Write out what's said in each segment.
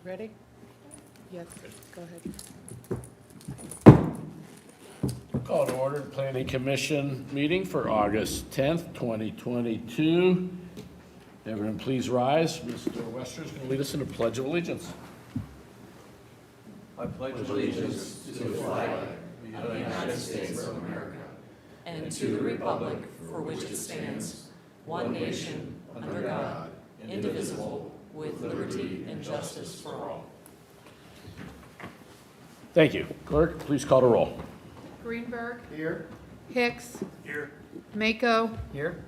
Ready? Yes, go ahead. Call to order the Planning Commission meeting for August 10th, 2022. Everyone please rise. Mr. Wester is going to lead us in a Pledge of Allegiance. I pledge allegiance to the flag of the United States of America and to the republic for which it stands, one nation, under God, indivisible, with liberty and justice for all. Thank you. Clerk, please call to roll. Greenberg. Here. Hicks. Here. Mako. Here.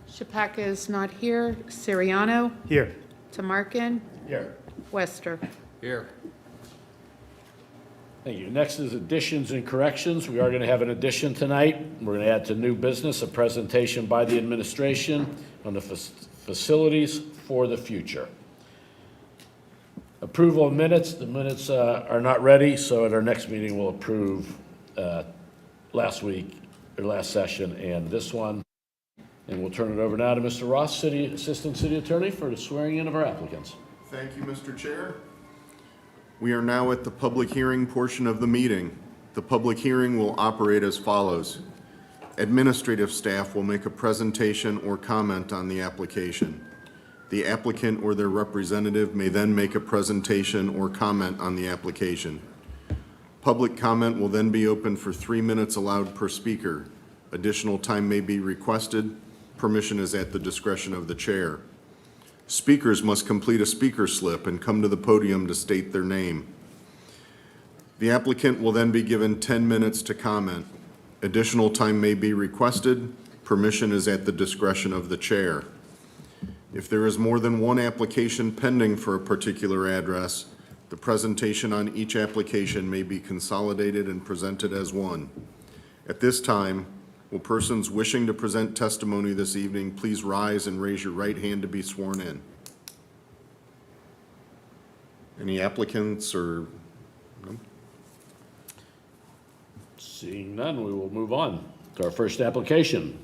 Shapaka is not here. Siriano. Here. Tamarkin. Here. Wester. Here. Thank you. Next is additions and corrections. We are going to have an addition tonight. We're going to add to new business a presentation by the administration on the facilities for the future. Approval of minutes. The minutes are not ready, so at our next meeting, we'll approve last session and this one. And we'll turn it over now to Mr. Ross, Assistant City Attorney, for the swearing in of our applicants. Thank you, Mr. Chair. We are now at the public hearing portion of the meeting. The public hearing will operate as follows. Administrative staff will make a presentation or comment on the application. The applicant or their representative may then make a presentation or comment on the application. Public comment will then be open for 3 minutes allowed per speaker. Additional time may be requested. Permission is at the discretion of the chair. Speakers must complete a speaker slip and come to the podium to state their name. The applicant will then be given 10 minutes to comment. Additional time may be requested. Permission is at the discretion of the chair. If there is more than one application pending for a particular address, the presentation on each application may be consolidated and presented as one. At this time, will persons wishing to present testimony this evening please rise and raise your right hand to be sworn in? Any applicants or no? Seeing none, we will move on to our first application.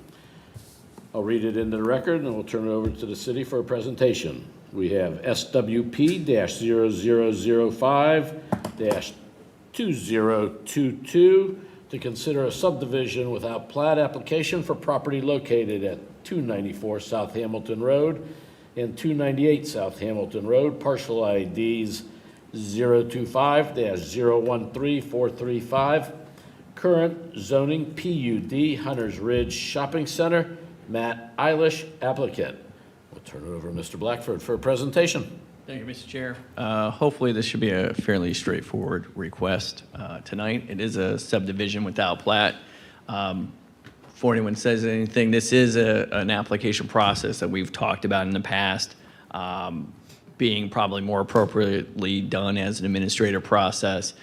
I'll read it into the record and we'll turn it over to the city for a presentation. We have SWP-0005-2022 to consider a subdivision without plat application for property located at 294 South Hamilton Road and 298 South Hamilton Road, parcel IDs 025-013435. Current zoning PUD, Hunters Ridge Shopping Center. Matt Eilish, applicant. We'll turn it over to Mr. Blackford for a presentation. Thank you, Mr. Chair. Hopefully this should be a fairly straightforward request tonight. It is a subdivision without plat. Before anyone says anything, this is an application process that we've talked about in the past, being probably more appropriately done as an administrative process.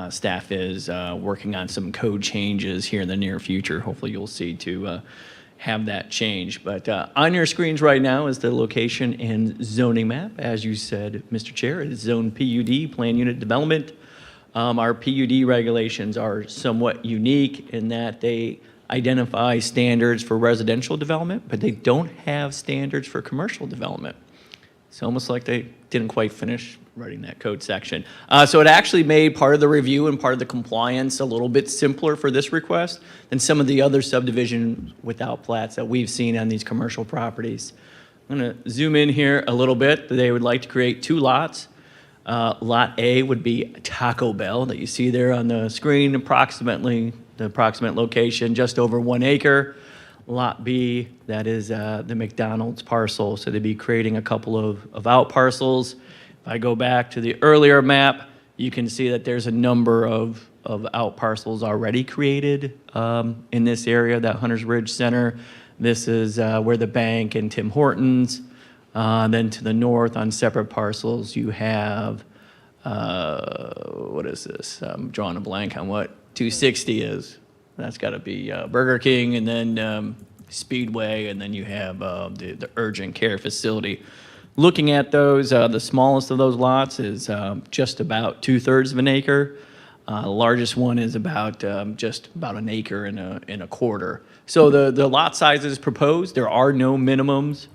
Staff is working on some code changes here in the near future. Hopefully you'll see to have that change. But on your screens right now is the location and zoning map. As you said, Mr. Chair, it is Zone PUD, Plan Unit Development. Our PUD regulations are somewhat unique in that they identify standards for residential development, but they don't have standards for commercial development. It's almost like they didn't quite finish writing that code section. So it actually made part of the review and part of the compliance a little bit simpler for this request than some of the other subdivisions without plats that we've seen on these commercial properties. I'm gonna zoom in here a little bit. They would like to create 2 lots. Lot A would be Taco Bell that you see there on the screen, the approximate location, just over 1 acre. Lot B, that is the McDonald's parcel. So they'd be creating a couple of out parcels. If I go back to the earlier map, you can see that there's a number of out parcels already created in this area, that Hunters Ridge Center. This is where the bank and Tim Hortons. Then to the north on separate parcels, you have, what is this? I'm drawing a blank on what 260 is. That's got to be Burger King, and then Speedway, and then you have the urgent care facility. Looking at those, the smallest of those lots is just about 2/3 of an acre. The largest one is about just about an acre and a quarter. So the lot sizes proposed, there are no minimums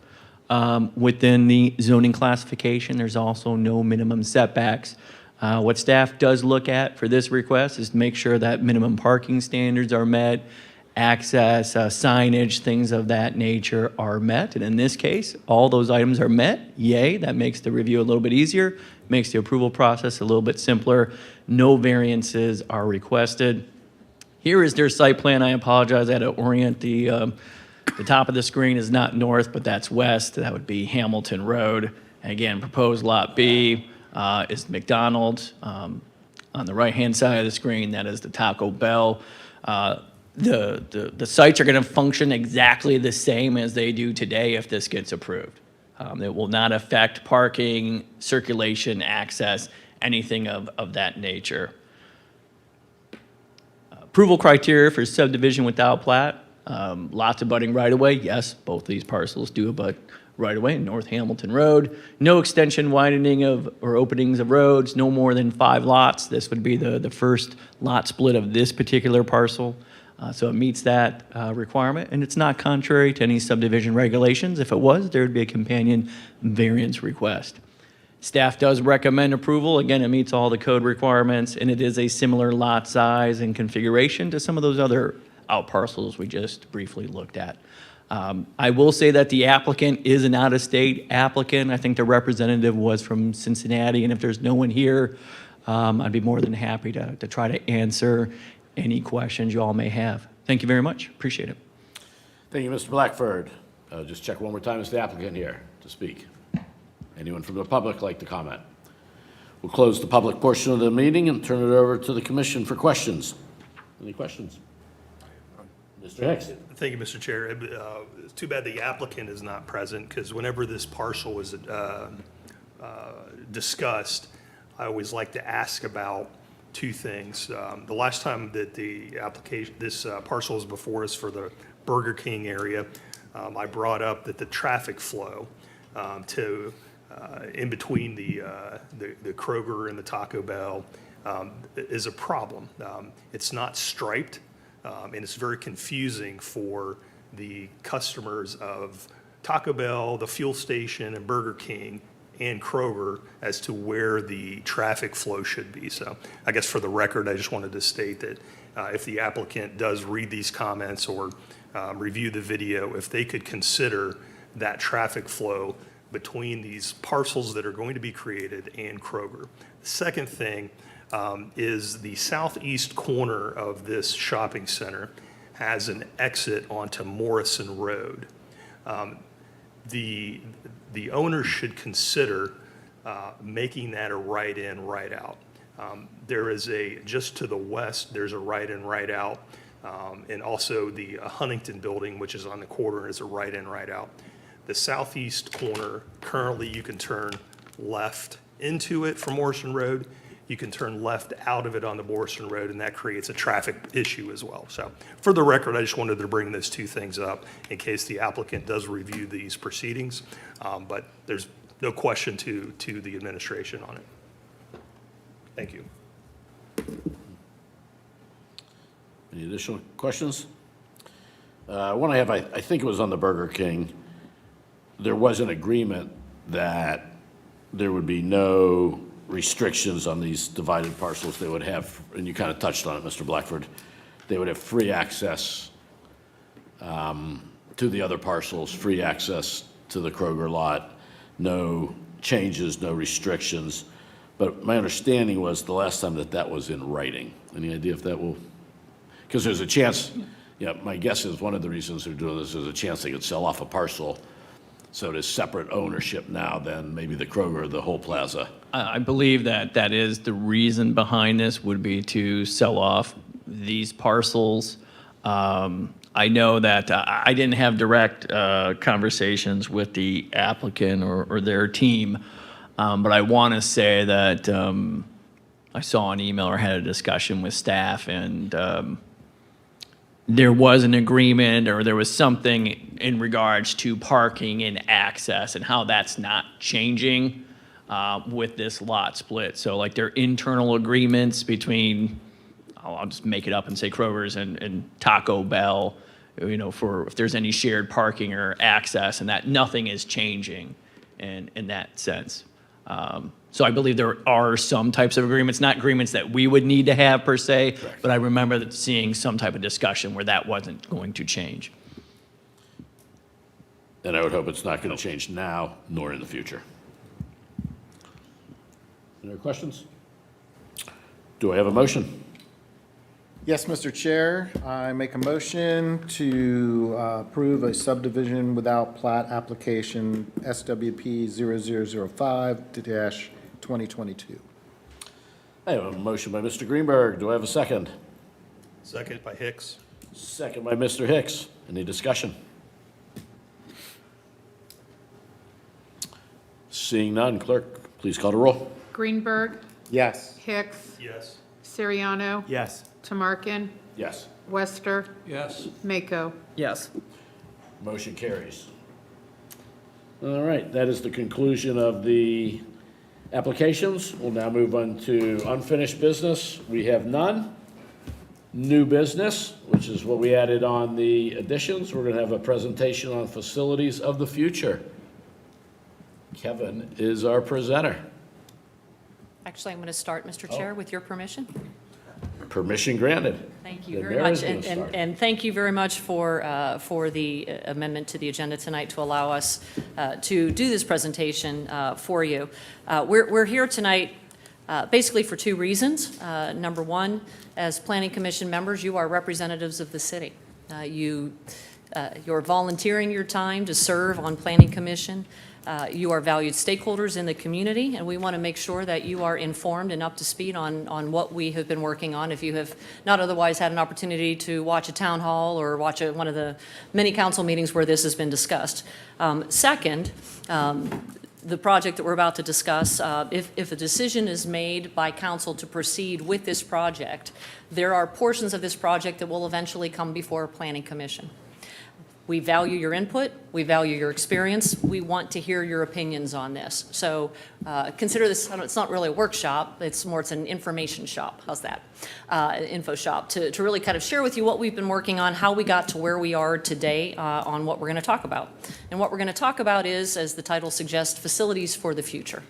within the zoning classification. There's also no minimum setbacks. What staff does look at for this request is to make sure that minimum parking standards are met, access, signage, things of that nature are met. And in this case, all those items are met. Yay, that makes the review a little bit easier, makes the approval process a little bit simpler. No variances are requested. Here is their site plan. I apologize, I had to orient the top of the screen is not north, but that's west. That would be Hamilton Road. And again, proposed Lot B is McDonald's. On the right-hand side of the screen, that is the Taco Bell. The sites are going to function exactly the same as they do today if this gets approved. It will not affect parking, circulation, access, anything of that nature. Approval criteria for subdivision without plat. Lots abutting right-of-way. Yes, both these parcels do abut right-of-way in North Hamilton Road. No extension, widening or openings of roads. No more than 5 lots. This would be the first lot split of this particular parcel. So it meets that requirement, and it's not contrary to any subdivision regulations. If it was, there would be a companion variance request. Staff does recommend approval. Again, it meets all the code requirements, and it is a similar lot size and configuration to some of those other out parcels we just briefly looked at. I will say that the applicant is an out-of-state applicant. I think the representative was from Cincinnati, and if there's no one here, I'd be more than happy to try to answer any questions you all may have. Thank you very much. Appreciate it. Thank you, Mr. Blackford. Just check one more time, is the applicant here to speak? Anyone from the public like to comment? We'll close the public portion of the meeting and turn it over to the commission for questions. Any questions? Mr. Hicks. Thank you, Mr. Chair. It's too bad the applicant is not present, because whenever this parcel was discussed, I always like to ask about 2 things. The last time that the application, this parcel was before us for the Burger King area, I brought up that the traffic flow in between the Kroger and the Taco Bell is a problem. It's not striped, and it's very confusing for the customers of Taco Bell, the fuel station, and Burger King, and Kroger as to where the traffic flow should be. So I guess for the record, I just wanted to state that if the applicant does read these comments or review the video, if they could consider that traffic flow between these parcels that are going to be created and Kroger. The second thing is the southeast corner of this shopping center has an exit onto Morrison Road. The owner should consider making that a right-in, right-out. There is just to the west, there's a right-in, right-out, and also the Huntington building, which is on the corner, is a right-in, right-out. The southeast corner, currently you can turn left into it from Morrison Road. You can turn left out of it on the Morrison Road, and that creates a traffic issue as well. So for the record, I just wanted to bring those 2 things up in case the applicant does review these proceedings, but there's no question to the administration on it. Thank you. Any additional questions? One I have, I think it was on the Burger King. There was an agreement that there would be no restrictions on these divided parcels. They would have, and you kind of touched on it, Mr. Blackford, they would have free access to the other parcels, free access to the Kroger lot, no changes, no restrictions. But my understanding was the last time that was in writing. Any idea if that will, because there's a chance, my guess is one of the reasons they're doing this is a chance they could sell off a parcel. So it is separate ownership now than maybe the Kroger or the whole plaza. I believe that is the reason behind this would be to sell off these parcels. I know that I didn't have direct conversations with the applicant or their team, but I want to say that I saw an email or had a discussion with staff, and there was an agreement or there was something in regards to parking and access and how that's not changing with this lot split. So like their internal agreements between, I'll just make it up and say Kroger's and Taco Bell, for if there's any shared parking or access, and that nothing is changing in that sense. So I believe there are some types of agreements, not agreements that we would need to have per se, but I remember seeing some type of discussion where that wasn't going to change. And I would hope it's not going to change now nor in the future. Any other questions? Do I have a motion? Yes, Mr. Chair, I make a motion to approve a subdivision without plat application SWP 0005-2022. I have a motion by Mr. Greenberg. Do I have a second? Second by Hicks. Second by Mr. Hicks. Any discussion? Seeing none, clerk, please call the roll. Greenberg, Yes. Hicks, Yes. Siriano, Yes. Tamarkin, Yes. Wester, Yes. Mako. Yes. Motion carries. All right, that is the conclusion of the applications. We'll now move on to unfinished business. We have none. New business, which is what we added on the additions. We're going to have a presentation on facilities of the future. Kevin is our presenter. Actually, I'm going to start, Mr. Chair, with your permission. Permission granted. Thank you Then very much. Mary's gonna start. And thank you very much for the amendment to the agenda tonight to allow us to do this presentation for you. We're here tonight basically for two reasons. Number one, as Planning Commission members, you are representatives of the city. You're volunteering your time to serve on Planning Commission. You are valued stakeholders in the community, and we want to make sure that you are informed and up to speed on what we have been working on. If you have not otherwise had an opportunity to watch a town hall or watch one of the many council meetings where this has been discussed. Second, the project that we're about to discuss, if a decision is made by council to proceed with this project, there are portions of this project that will eventually come before a Planning Commission. We value your input. We value your experience. We want to hear your opinions on this. So consider this, it's not really a workshop. It's an information shop. How's that? Info shop to really kind of share with you what we've been working on, how we got to where we are today on what we're going to talk about. And what we're going to talk about is, as the title suggests, facilities for the future.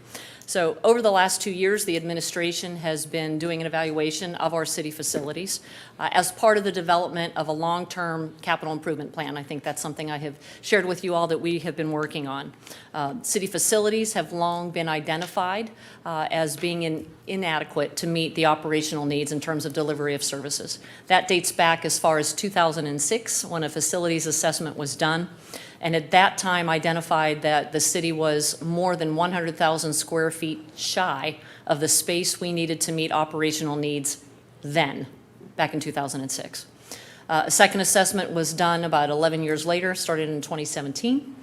So over the last 2 years, the administration has been doing an evaluation of our city facilities as part of the development of a long-term capital improvement plan. I think that's something I have shared with you all that we have been working on. City facilities have long been identified as being inadequate to meet the operational needs in terms of delivery of services. That dates back as far as 2006 when a facilities assessment was done. And at that time identified that the city was more than 100,000 square feet shy of the space we needed to meet operational needs then, back in 2006. A second assessment was done about 11 years later, started in 2017,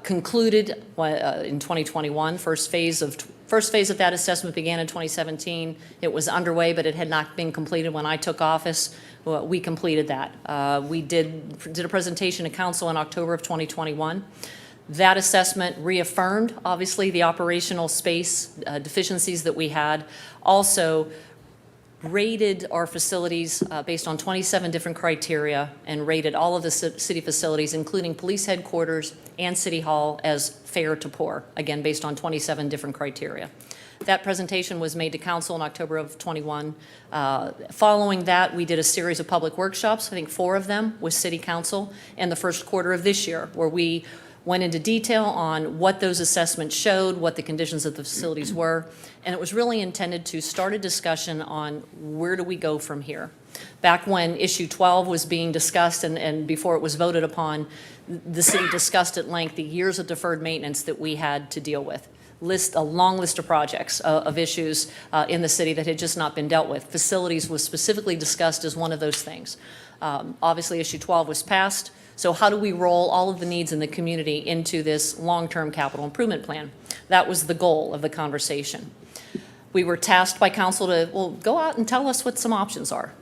concluded in 2021. First phase of that assessment began in 2017. It was underway, but it had not been completed when I took office. We completed that. We did a presentation to council in October of 2021. That assessment reaffirmed, obviously, the operational space deficiencies that we had. Also rated our facilities based on 27 different criteria and rated all of the city facilities, including police headquarters and city hall, as fair to poor, again, based on 27 different criteria. That presentation was made to council in October of 21. Following that, we did a series of public workshops, I think 4 of them, with city council in the first quarter of this year, where we went into detail on what those assessments showed, what the conditions of the facilities were, and it was really intended to start a discussion on where do we go from here. Back when issue 12 was being discussed and before it was voted upon, the city discussed at length the years of deferred maintenance that we had to deal with. A long list of projects of issues in the city that had just not been dealt with. Facilities was specifically discussed as one of those things. Obviously, issue 12 was passed. So how do we roll all of the needs in the community into this long-term capital improvement plan? That was the goal of the conversation. We were tasked by council to, well, go out and tell us what some options are.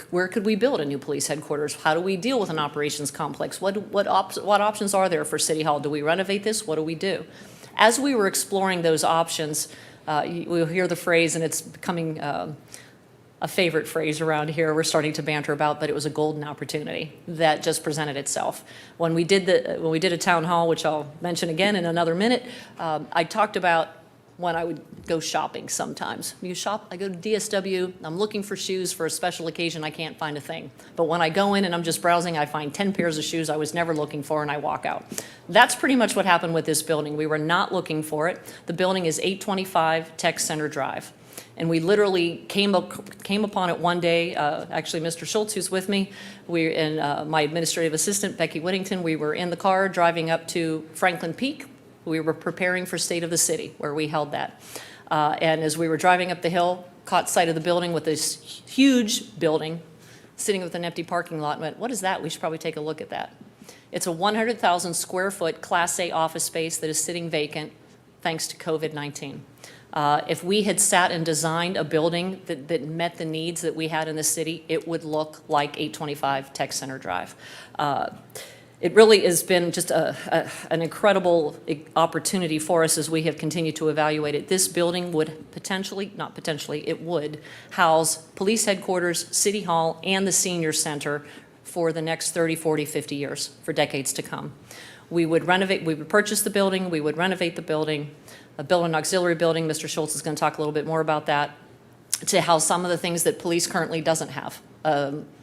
Where could we build a new police headquarters? How do we deal with an operations complex? What options are there for City Hall? Do we renovate this? What do we do? As we were exploring those options, we'll hear the phrase, and it's becoming a favorite phrase around here we're starting to banter about, but it was a golden opportunity that just presented itself. When we did a town hall, which I'll mention again in another minute, I talked about when I would go shopping sometimes. You shop, I go to DSW, I'm looking for shoes for a special occasion, I can't find a thing. But when I go in and I'm just browsing, I find 10 pairs of shoes I was never looking for and I walk out. That's pretty much what happened with this building. We were not looking for it. The building is 825 Tech Center Drive. And we literally came upon it one day. Actually, Mr. Schultz, who's with me, and my administrative assistant, Becky Whittington, we were in the car driving up to Franklin Peak. We were preparing for State of the City, where we held that. And as we were driving up the hill, caught sight of the building with this huge building sitting with an empty parking lot and went, what is that? We should probably take a look at that. It's a 100,000 square foot Class A office space that is sitting vacant thanks to COVID-19. If we had sat and designed a building that met the needs that we had in the city, it would look like 825 Tech Center Drive. It really has been just an incredible opportunity for us as we have continued to evaluate it. This building would potentially, not potentially, it would house police headquarters, city hall, and the senior center for the next 30, 40, 50 years, for decades to come. We would purchase the building, we would renovate the building, build an auxiliary building. Mr. Schultz is going to talk a little bit more about that, to house some of the things that police currently doesn't have.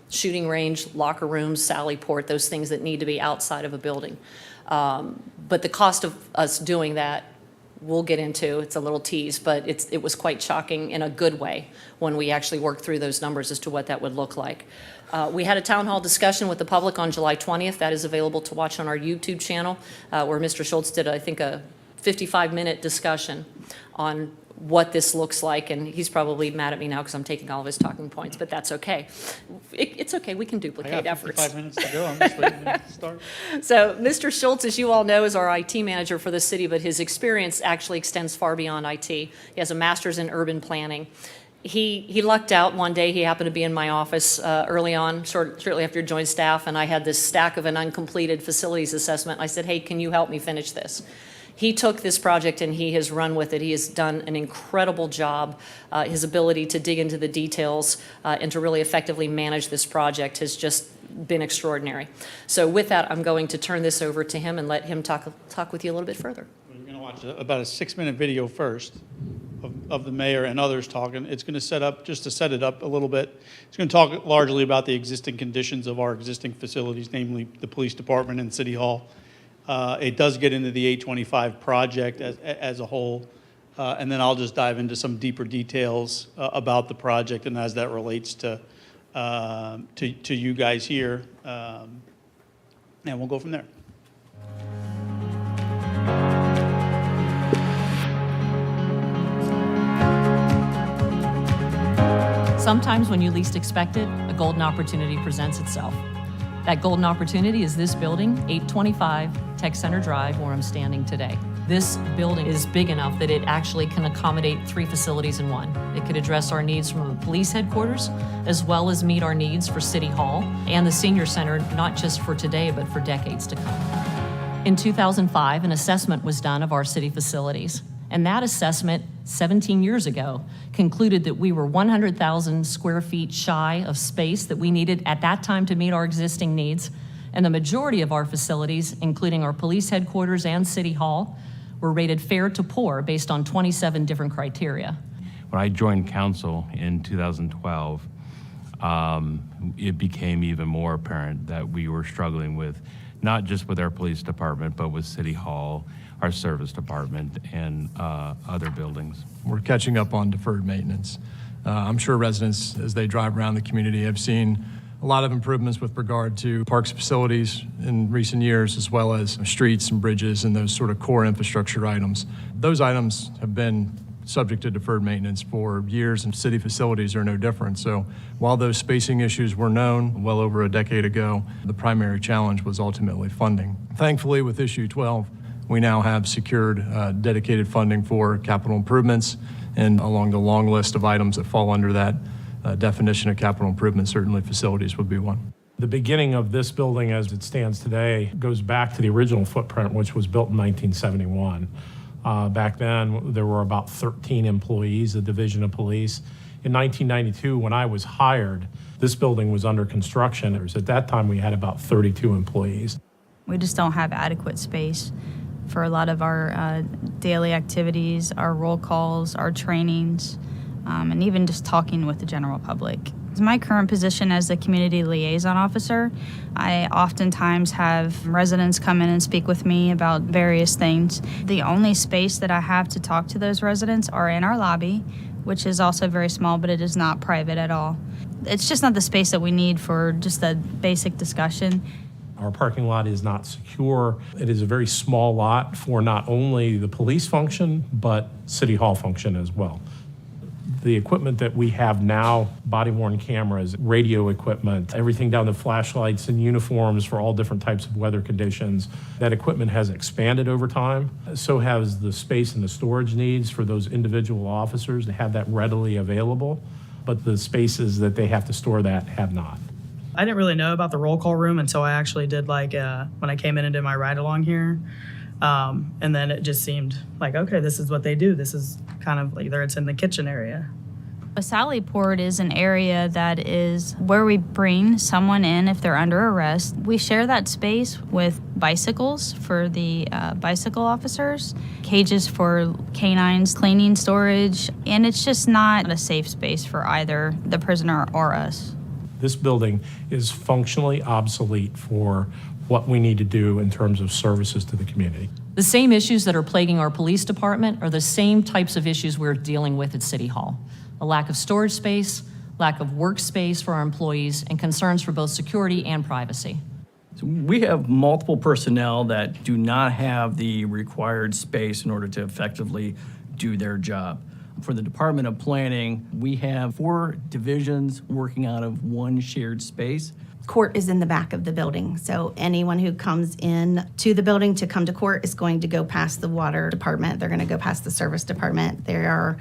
Shooting range, locker rooms, sally port, those things that need to be outside of a building. But the cost of us doing that, we'll get into, it's a little tease, but it was quite shocking in a good way when we actually worked through those numbers as to what that would look like. We had a town hall discussion with the public on July 20th. That is available to watch on our YouTube channel, where Mr. Schultz did, I think, a 55-minute discussion on what this looks like, and he's probably mad at me now because I'm taking all of his talking points, but that's okay. It's okay, we can duplicate efforts. 55 minutes to go, I'm just waiting to start. So Mr. Schultz, as you all know, is our IT manager for the city, but his experience actually extends far beyond IT. He has a master's in urban planning. He lucked out one day. He happened to be in my office early on, shortly after he joined staff, and I had this stack of an uncompleted facilities assessment. I said, hey, can you help me finish this? He took this project and he has run with it. He has done an incredible job. His ability to dig into the details and to really effectively manage this project has just been extraordinary. So with that, I'm going to turn this over to him and let him talk with you a little bit further. We're going to watch about a 6-minute video first of the mayor and others talking. It's going to set it up a little bit. It's going to talk largely about the existing conditions of our existing facilities, namely the police department and city hall. It does get into the 825 project as a whole, and then I'll just dive into some deeper details about the project and as that relates to you guys here, and we'll go from there. Sometimes when you least expect it, a golden opportunity presents itself. That golden opportunity is this building, 825 Tech Center Drive, where I'm standing today. This building is big enough that it actually can accommodate 3 facilities in one. It could address our needs from the police headquarters, as well as meet our needs for City Hall and the senior center, not just for today, but for decades to come. In 2005, an assessment was done of our city facilities. And that assessment, 17 years ago, concluded that we were 100,000 square feet shy of space that we needed at that time to meet our existing needs. And the majority of our facilities, including our police headquarters and City Hall, were rated fair to poor based on 27 different criteria. When I joined council in 2012, it became even more apparent that we were struggling with, not just with our police department, but with City Hall, our service department, and other buildings. We're catching up on deferred maintenance. I'm sure residents, as they drive around the community, have seen a lot of improvements with regard to parks facilities in recent years, as well as streets and bridges and those sort of core infrastructure items. Those items have been subject to deferred maintenance for years, and city facilities are no different. So while those spacing issues were known well over a decade ago, the primary challenge was ultimately funding. Thankfully, with issue 12, we now have secured dedicated funding for capital improvements, and along the long list of items that fall under that definition of capital improvement, certainly facilities would be one. The beginning of this building as it stands today goes back to the original footprint, which was built in 1971. Back then, there were about 13 employees, the Division of Police, In 1992, when I was hired, this building was under construction. At that time, we had about 32 employees. We just don't have adequate space for a lot of our daily activities, our roll calls, our trainings, and even just talking with the general public. My current position as the community liaison officer, I oftentimes have residents come in and speak with me about various things. The only space that I have to talk to those residents are in our lobby, which is also very small, but it is not private at all. It's just not the space that we need for just a basic discussion. Our parking lot is not secure. It is a very small lot for not only the police function, but City Hall function as well. The equipment that we have now, body-worn cameras, radio equipment, everything down to flashlights and uniforms for all different types of weather conditions, that equipment has expanded over time. So has the space and the storage needs for those individual officers to have that readily available, but the spaces that they have to store that have not. I didn't really know about the roll call room until I actually did when I came in and did my ride along here. And then it just seemed like, okay, this is what they do. This is kind of like it's in the kitchen area. A Sally Port is an area that is where we bring someone in if they're under arrest. We share that space with bicycles for the bicycle officers, cages for canines, cleaning storage, and it's just not a safe space for either the prisoner or us. This building is functionally obsolete for what we need to do in terms of services to the community. The same issues that are plaguing our police department are the same types of issues we're dealing with at City Hall. A lack of storage space, lack of workspace for our employees, and concerns for both security and privacy. So we have multiple personnel that do not have the required space in order to effectively do their job. For the Department of Planning, we have 4 divisions working out of one shared space. Court is in the back of the building, so anyone who comes in to the building to come to court is going to go past the water department. They're going to go past the service department. They are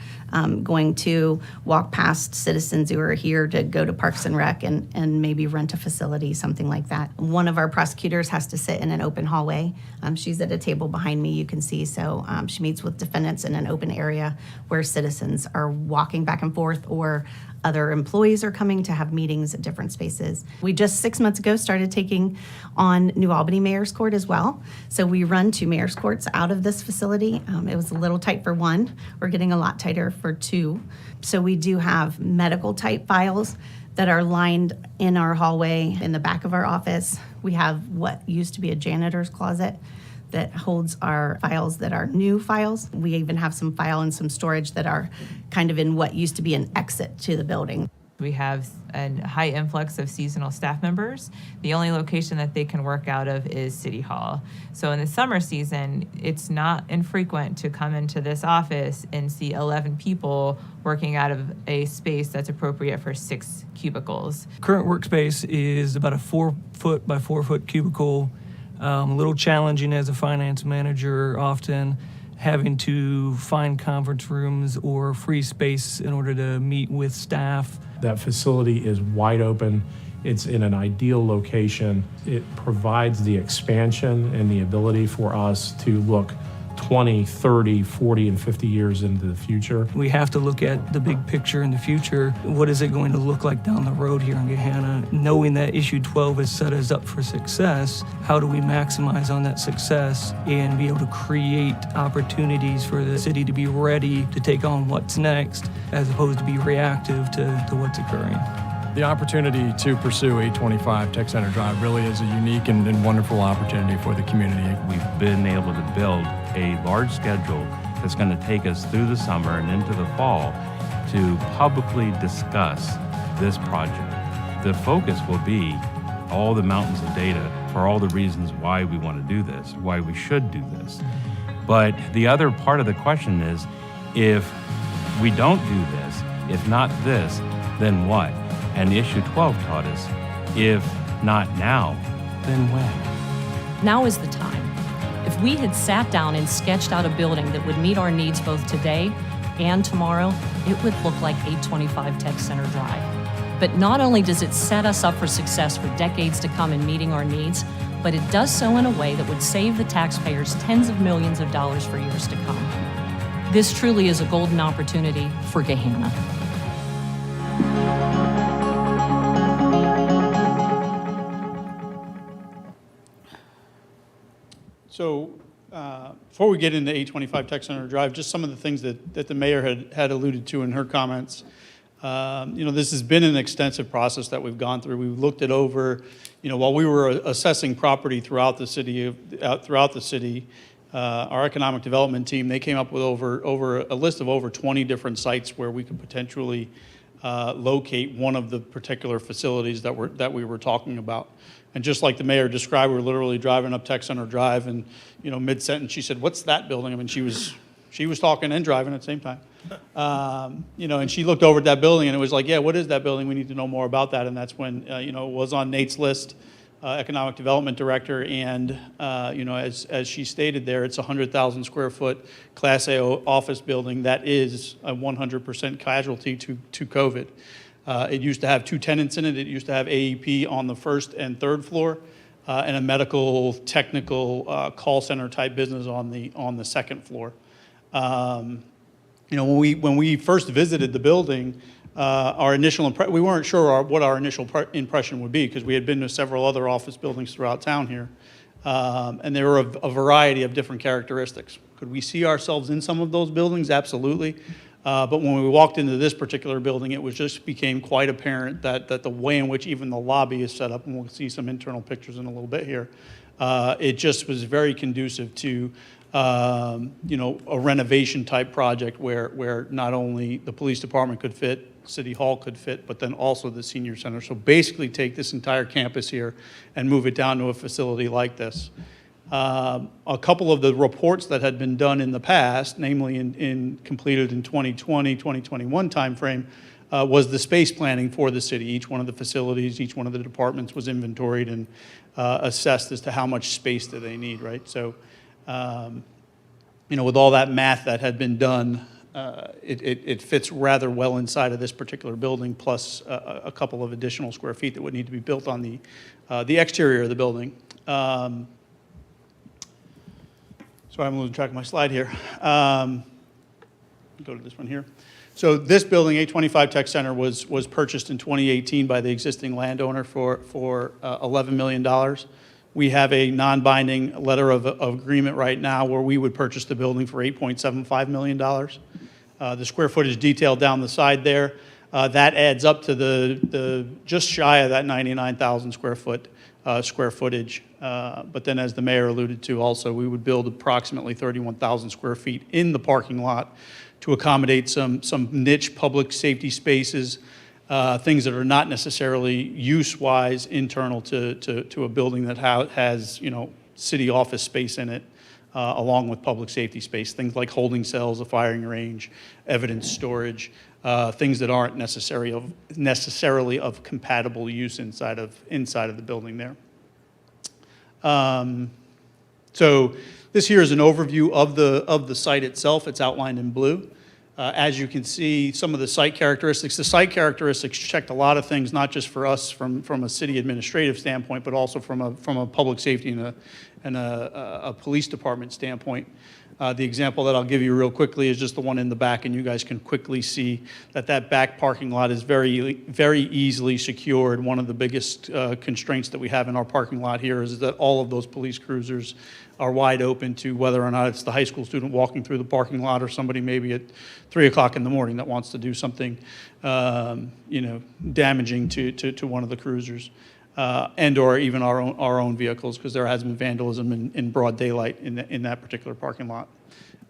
going to walk past citizens who are here to go to Parks and Rec and maybe rent a facility, something like that. One of our prosecutors has to sit in an open hallway. She's at a table behind me, you can see, so she meets with defendants in an open area where citizens are walking back and forth or other employees are coming to have meetings at different spaces. We just 6 months ago started taking on New Albany Mayor's Court as well. So we run 2 Mayor's Courts out of this facility. It was a little tight for 1. We're getting a lot tighter for 2. So we do have medical type files that are lined in our hallway in the back of our office. We have what used to be a janitor's closet that holds our files that are new files. We even have some file and some storage that are kind of in what used to be an exit to the building. We have a high influx of seasonal staff members. The only location that they can work out of is City Hall. So in the summer season, it's not infrequent to come into this office and see 11 people working out of a space that's appropriate for 6 cubicles. Current workspace is about a 4-foot by 4-foot cubicle. A little challenging as a finance manager, often having to find conference rooms or free space in order to meet with staff. That facility is wide open. It's in an ideal location. It provides the expansion and the ability for us to look 20, 30, 40, and 50 years into the future. We have to look at the big picture in the future. What is it going to look like down the road here in Gahanna? Knowing that issue 12 has set us up for success, how do we maximize on that success and be able to create opportunities for the city to be ready to take on what's next as opposed to be reactive to what's occurring? The opportunity to pursue 825 Tech Center Drive really is a unique and wonderful opportunity for the community. We've been able to build a large schedule that's going to take us through the summer and into the fall to publicly discuss this project. The focus will be all the mountains of data for all the reasons why we want to do this, why we should do this. But the other part of the question is, if we don't do this, if not this, then what? And issue 12 taught us, if not now, then when? Now is the time. If we had sat down and sketched out a building that would meet our needs both today and tomorrow, it would look like 825 Tech Center Drive. But not only does it set us up for success for decades to come in meeting our needs, but it does so in a way that would save the taxpayers tens of millions of dollars for years to come. This truly is a golden opportunity for Gahanna. So before we get into 825 Tech Center Drive, just some of the things that the mayor had alluded to in her comments. This has been an extensive process that we've gone through. We've looked it over, while we were assessing property throughout the city, our economic development team, they came up with over a list of over 20 different sites where we could potentially locate one of the particular facilities that we were talking about. And just like the mayor described, we're literally driving up Tech Center Drive, and mid-sentence she said, "What's that building?" I mean, she was talking and driving at the same time. And she looked over at that building, and it was like, "Yeah, what is that building? We need to know more about that." And that's when it was on Nate's list, economic development director, and as she stated there, it's a 100,000 square foot Class A office building that is a 100% casualty to COVID. It used to have 2 tenants in it. It used to have AEP on the first and third floor, and a medical technical call center type business on the second floor. When we first visited the building, our initial we weren't sure what our initial impression would be, because we had been to several other office buildings throughout town here, and there were a variety of different characteristics. Could we see ourselves in some of those buildings? Absolutely. But when we walked into this particular building, it just became quite apparent that the way in which even the lobby is set up, and we'll see some internal pictures in a little bit here, it just was very conducive to a renovation type project where not only the police department could fit, City Hall could fit, but then also the senior center. So basically take this entire campus here and move it down to a facility like this. A couple of the reports that had been done in the past, namely completed in 2020, 2021 timeframe, was the space planning for the city. Each one of the facilities, each one of the departments was inventoried and assessed as to how much space do they need, right? So, with all that math that had been done, it fits rather well inside of this particular building, plus a couple of additional square feet that would need to be built on the exterior of the building. Sorry, I'm losing track of my slide here. Go to this one here. So this building, 825 Tech Center, was purchased in 2018 by the existing landowner for $11 million. We have a non-binding letter of agreement right now where we would purchase the building for $8.75 million. The square footage detailed down the side there, that adds up to the just shy of that 99,000 square footage. But then, as the mayor alluded to also, we would build approximately 31,000 square feet in the parking lot to accommodate some niche public safety spaces, things that are not necessarily use-wise internal to a building that has city office space in it, along with public safety space, things like holding cells, a firing range, evidence storage, things that aren't necessarily of compatible use inside of the building there. So this here is an overview of the site itself. It's outlined in blue. As you can see, some of the site characteristics. The site characteristics checked a lot of things, not just for us from a city administrative standpoint, but also from a public safety and a police department standpoint. The example that I'll give you real quickly is just the one in the back, and you guys can quickly see that back parking lot is very, very easily secured. One of the biggest constraints that we have in our parking lot here is that all of those police cruisers are wide open to whether or not it's the high school student walking through the parking lot or somebody maybe at 3 o'clock in the morning that wants to do something, damaging to one of the cruisers. And or even our own vehicles, because there has been vandalism in broad daylight in that particular parking lot.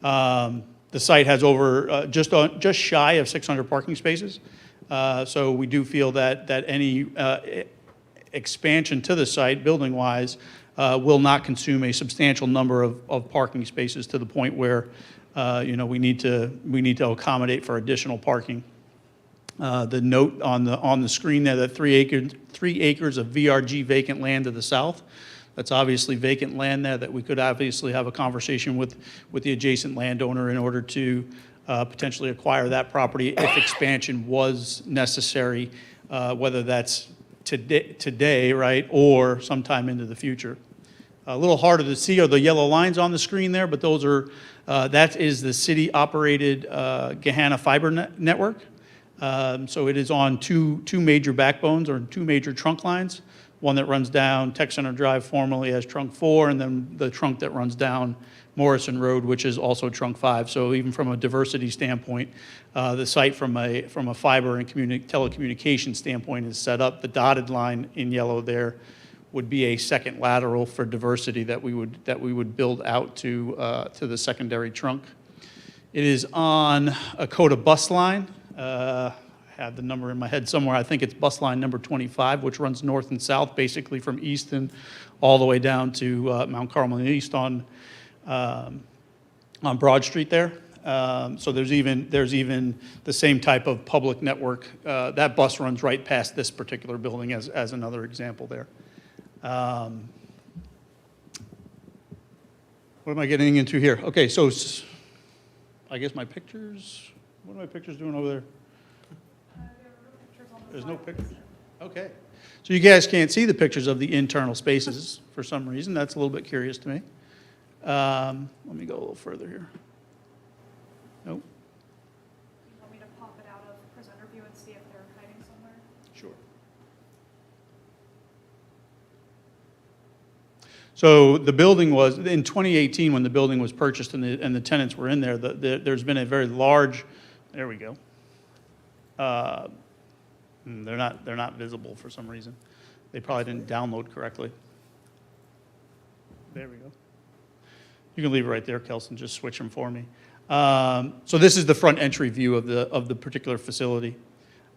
The site has over just shy of 600 parking spaces, so we do feel that any expansion to the site, building-wise, will not consume a substantial number of parking spaces to the point where we need to accommodate for additional parking. The note on the screen there, that 3 acres of VRG vacant land to the south. That's obviously vacant land there that we could obviously have a conversation with the adjacent landowner in order to potentially acquire that property if expansion was necessary, whether that's today, right, or sometime into the future. A little harder to see are the yellow lines on the screen there, but those are that is the city-operated Gahanna fiber network. So it is on two major backbones or 2 major trunk lines. one that runs down Tech Center Drive formerly as Trunk 4, and then the trunk that runs down Morrison Road, which is also Trunk 5. So even from a diversity standpoint, the site from a fiber and telecommunication standpoint is set up. The dotted line in yellow there would be a second lateral for diversity that we would build out to the secondary trunk. It is on a COTA bus line. I have the number in my head somewhere. I think it's bus line number 25, which runs north and south, basically from Easton all the way down to Mount Carmel and East on Broad Street there. So there's even the same type of public network. That bus runs right past this particular building as another example there. What am I getting into here? Okay, so I guess my pictures, what are my pictures doing over there? There's no pictures? Okay. So you guys can't see the pictures of the internal spaces for some reason. That's a little bit curious to me. Let me go a little further here. Nope. You want me to pop it out of presenter view and see if they're hiding somewhere? Sure. So the building was, in 2018, when the building was purchased and the tenants were in there, there's been a very large, there we go. They're not visible for some reason. They probably didn't download correctly. There we go. You can leave it right there, Kelson, just switch them for me. So this is the front entry view of the particular facility.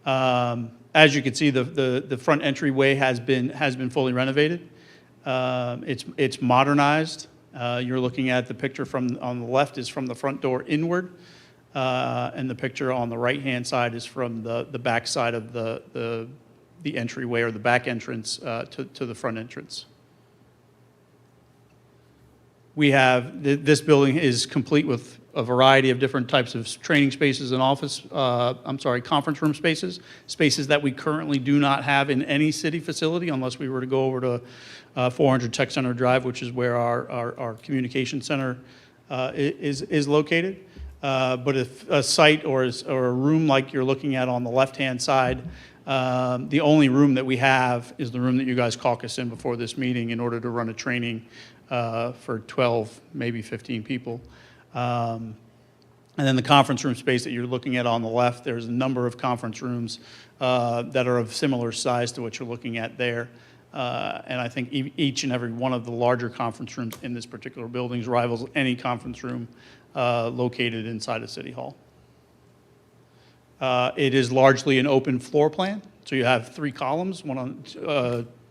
As you can see, the front entryway has been fully renovated. It's modernized. You're looking at the picture on the left is from the front door inward, and the picture on the right-hand side is from the back side of the entryway or the back entrance to the front entrance. We have, this building is complete with a variety of different types of training spaces and conference room spaces that we currently do not have in any city facility unless we were to go over to 400 Tech Center Drive, which is where our communication center is located. But if a site or a room like you're looking at on the left-hand side, the only room that we have is the room that you guys caucus in before this meeting in order to run a training for 12, maybe 15 people. And then the conference room space that you're looking at on the left, there's a number of conference rooms that are of similar size to what you're looking at there. And I think each and every one of the larger conference rooms in this particular building rivals any conference room located inside of City Hall. It is largely an open floor plan. So you have 3 columns,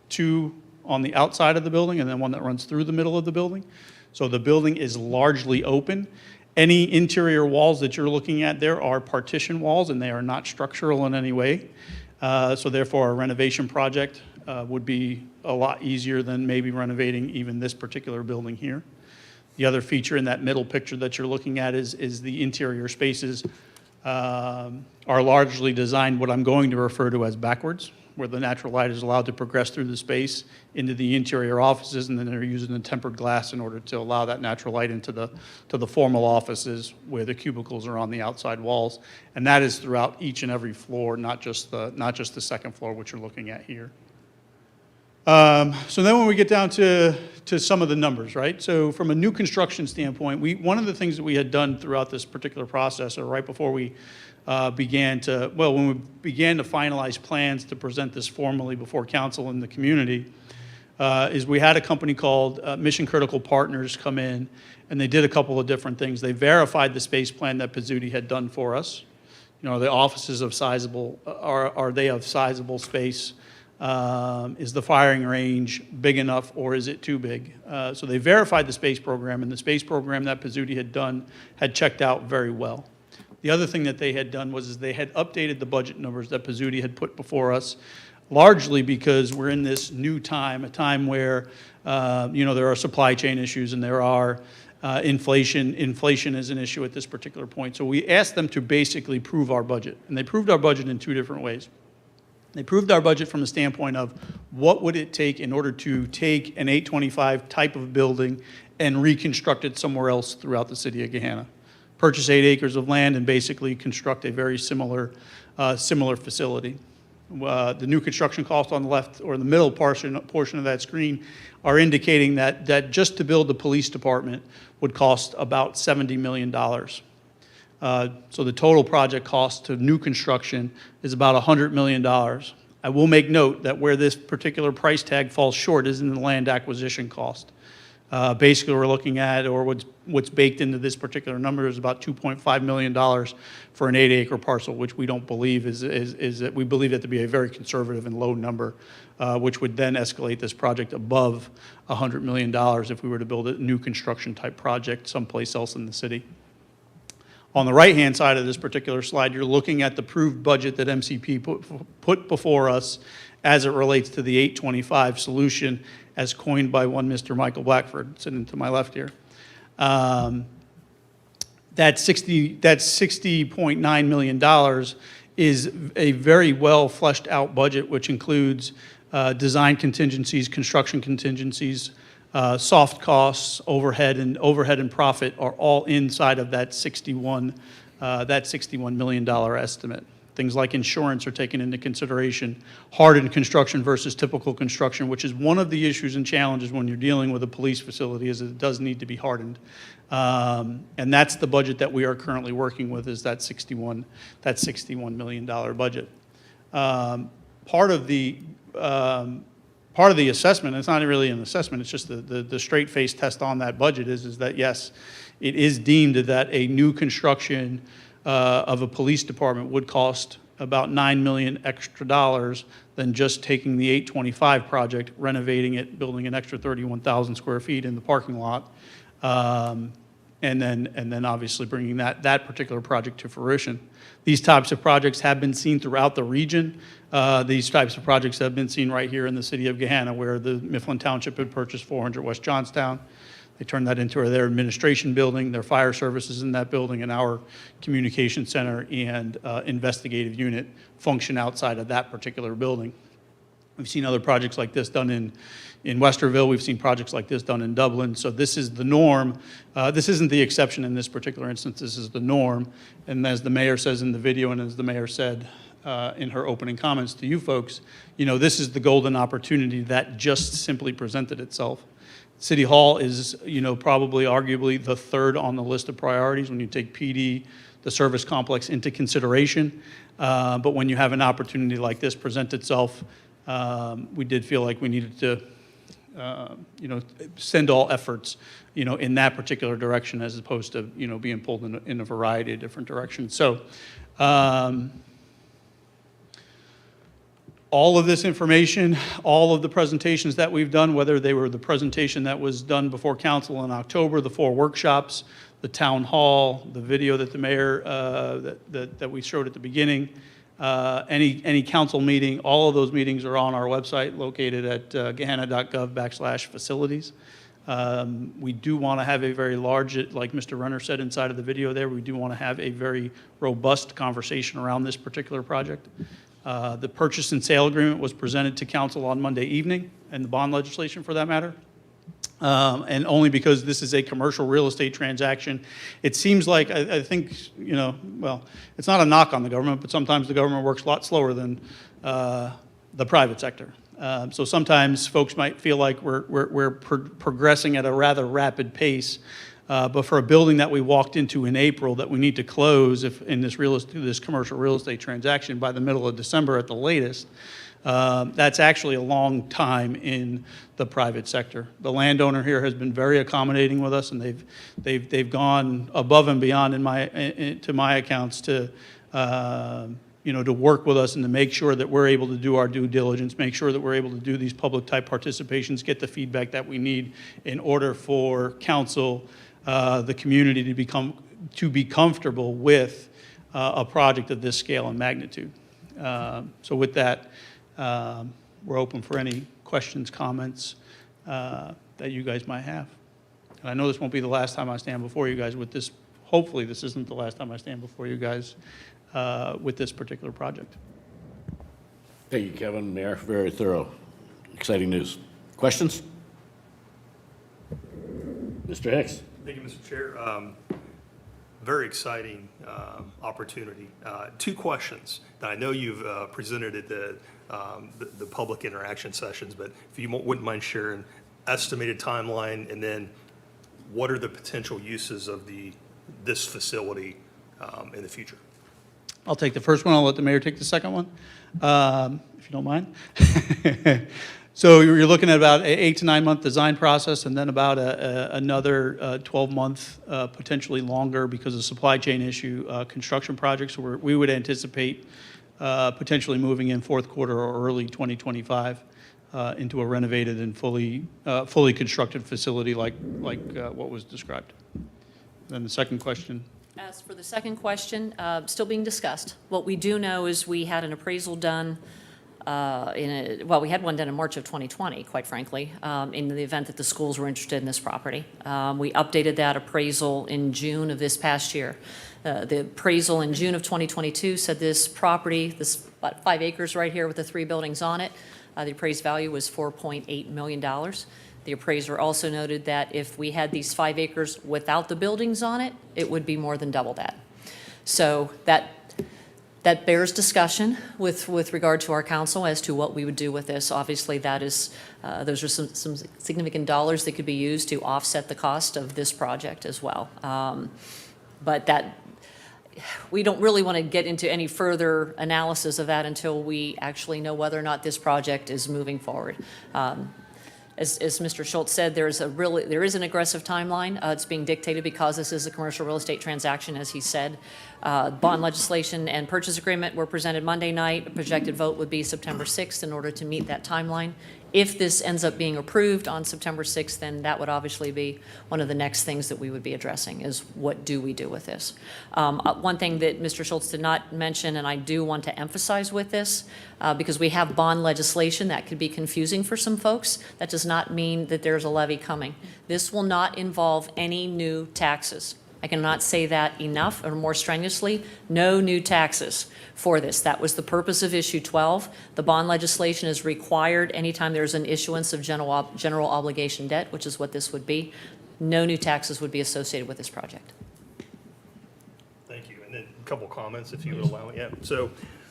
two on the outside of the building and then one that runs through the middle of the building. So the building is largely open. Any interior walls that you're looking at there are partition walls and they are not structural in any way. So therefore a renovation project would be a lot easier than maybe renovating even this particular building here. The other feature in that middle picture that you're looking at is the interior spaces are largely designed what I'm going to refer to as backwards, where the natural light is allowed to progress through the space into the interior offices, and then they're using the tempered glass in order to allow that natural light into the formal offices where the cubicles are on the outside walls. And that is throughout each and every floor, not just the second floor, which you're looking at here. So then when we get down to some of the numbers, right? So from a new construction standpoint, one of the things that we had done throughout this particular process, or right before we when we began to finalize plans to present this formally before council and the community, is we had a company called Mission Critical Partners come in, and they did a couple of different things. They verified the space plan that Pizzuti had done for us. You know, the offices of sizable, are they of sizable space? Is the firing range big enough or is it too big? So they verified the space program, and the space program that Pizzuti had done had checked out very well. The other thing that they had done was they had updated the budget numbers that Pizzuti had put before us, largely because we're in this new time, a time where there are supply chain issues and there are inflation. Inflation is an issue at this particular point. So we asked them to basically prove our budget, and they proved our budget in 2 different ways. They proved our budget from the standpoint of what would it take in order to take an 825 type of building and reconstruct it somewhere else throughout the city of Gahanna. Purchase 8 acres of land and basically construct a very similar facility. The new construction costs on the left or the middle portion of that screen are indicating that just to build the police department would cost about $70 million. So the total project cost to new construction is about $100 million. I will make note that where this particular price tag falls short is in the land acquisition cost. Basically, we're looking at, or what's baked into this particular number is about $2.5 million for an 8-acre parcel, which we don't believe we believe that to be a very conservative and low number, which would then escalate this project above $100 million if we were to build a new construction type project someplace else in the city. On the right-hand side of this particular slide, you're looking at the approved budget that MCP put before us as it relates to the 825 solution as coined by one Mr. Michael Blackford, sitting to my left here. That $60.9 million is a very well fleshed out budget, which includes design contingencies, construction contingencies, soft costs, overhead and profit are all inside of that $61 million estimate. Things like insurance are taken into consideration, hardened construction versus typical construction, which is one of the issues and challenges when you're dealing with a police facility, is it does need to be hardened. And that's the budget that we are currently working with, is that $61 million budget. Part of the assessment, it's not really an assessment, it's just the straight face test on that budget is that yes, it is deemed that a new construction of a police department would cost about $9 million extra dollars than just taking the 825 project, renovating it, building an extra 31,000 square feet in the parking lot, and then obviously bringing that particular project to fruition. These types of projects have been seen throughout the region. These types of projects have been seen right here in the city of Gahanna, where the Mifflin Township had purchased 400 West Johnstown. They turned that into their administration building, their fire services in that building, and our communication center and investigative unit function outside of that particular building. We've seen other projects like this done in Westerville. We've seen projects like this done in Dublin. So this is the norm. This isn't the exception in this particular instance. This is the norm. And as the mayor says in the video, and as the mayor said in her opening comments to you folks, this is the golden opportunity that just simply presented itself. City Hall is, probably arguably the third on the list of priorities when you take PD, the service complex into consideration. But when you have an opportunity like this present itself, we did feel like we needed to, send all efforts, in that particular direction as opposed to, being pulled in a variety of different directions. So, all of this information, all of the presentations that we've done, whether they were the presentation that was done before council in October, the 4 workshops, the town hall, the video that the mayor, that we showed at the beginning, any council meeting, all of those meetings are on our website located at gahanna.gov/facilities. We do want to have a very large, like Mr. Runner said inside of the video there, we do want to have a very robust conversation around this particular project. The purchase and sale agreement was presented to council on Monday evening, and the bond legislation for that matter. And only because this is a commercial real estate transaction. It seems like, I think, well, it's not a knock on the government, but sometimes the government works a lot slower than the private sector. So sometimes folks might feel like we're progressing at a rather rapid pace. But for a building that we walked into in April that we need to close if in this commercial real estate transaction by the middle of December at the latest, that's actually a long time in the private sector. The landowner here has been very accommodating with us, and they've gone above and beyond to my accounts to to work with us and to make sure that we're able to do our due diligence, make sure that we're able to do these public type participations, get the feedback that we need in order for council, the community to be comfortable with a project of this scale and magnitude. So with that, we're open for any questions, comments that you guys might have. And I know this won't be the last time I stand before you guys with this. Hopefully this isn't the last time I stand before you guys with this particular project. Thank you, Kevin, Mayor. Very thorough, exciting news. Questions? Mr. Hicks. Thank you, Mr. Chair. very exciting opportunity. Two questions that I know you've presented at the public interaction sessions, but if you wouldn't mind sharing estimated timeline, and then what are the potential uses of this facility in the future? I'll take the first one. I'll let the mayor take the second one, if you don't mind. So you're looking at about an 8 to 9 month design process, and then about another 12-month, potentially longer because of supply chain issue, construction projects. Where we would anticipate potentially moving in fourth quarter or early 2025 into a renovated and fully constructed facility like what was described. Then the second question. As for the second question, still being discussed. What we do know is we had an appraisal done we had one done in March of 2020, quite frankly, in the event that the schools were interested in this property. We updated that appraisal in June of this past year. The appraisal in June of 2022 said this property, this about 5 acres right here with the 3 buildings on it, the appraised value was $4.8 million. The appraiser also noted that if we had these 5 acres without the buildings on it, it would be more than double that. So that bears discussion with regard to our council as to what we would do with this. Obviously, that is, those are some significant dollars that could be used to offset the cost of this project as well. But that, we don't really want to get into any further analysis of that until we actually know whether or not this project is moving forward. As Mr. Schultz said, there is an aggressive timeline. It's being dictated because this is a commercial real estate transaction, as he said. Bond legislation and purchase agreement were presented Monday night. A projected vote would be September 6th in order to meet that timeline. If this ends up being approved on September 6th, then that would obviously be one of the next things that we would be addressing is what do we do with this? One thing that Mr. Schultz did not mention, and I do want to emphasize with this, because we have bond legislation that could be confusing for some folks. That does not mean that there's a levy coming. This will not involve any new taxes. I cannot say that enough or more strenuously. No new taxes for this. That was the purpose of issue 12. The bond legislation is required anytime there's an issuance of general obligation debt, which is what this would be. No new taxes would be associated with this project. Thank you. And then a couple comments, if you would allow me. Yeah. So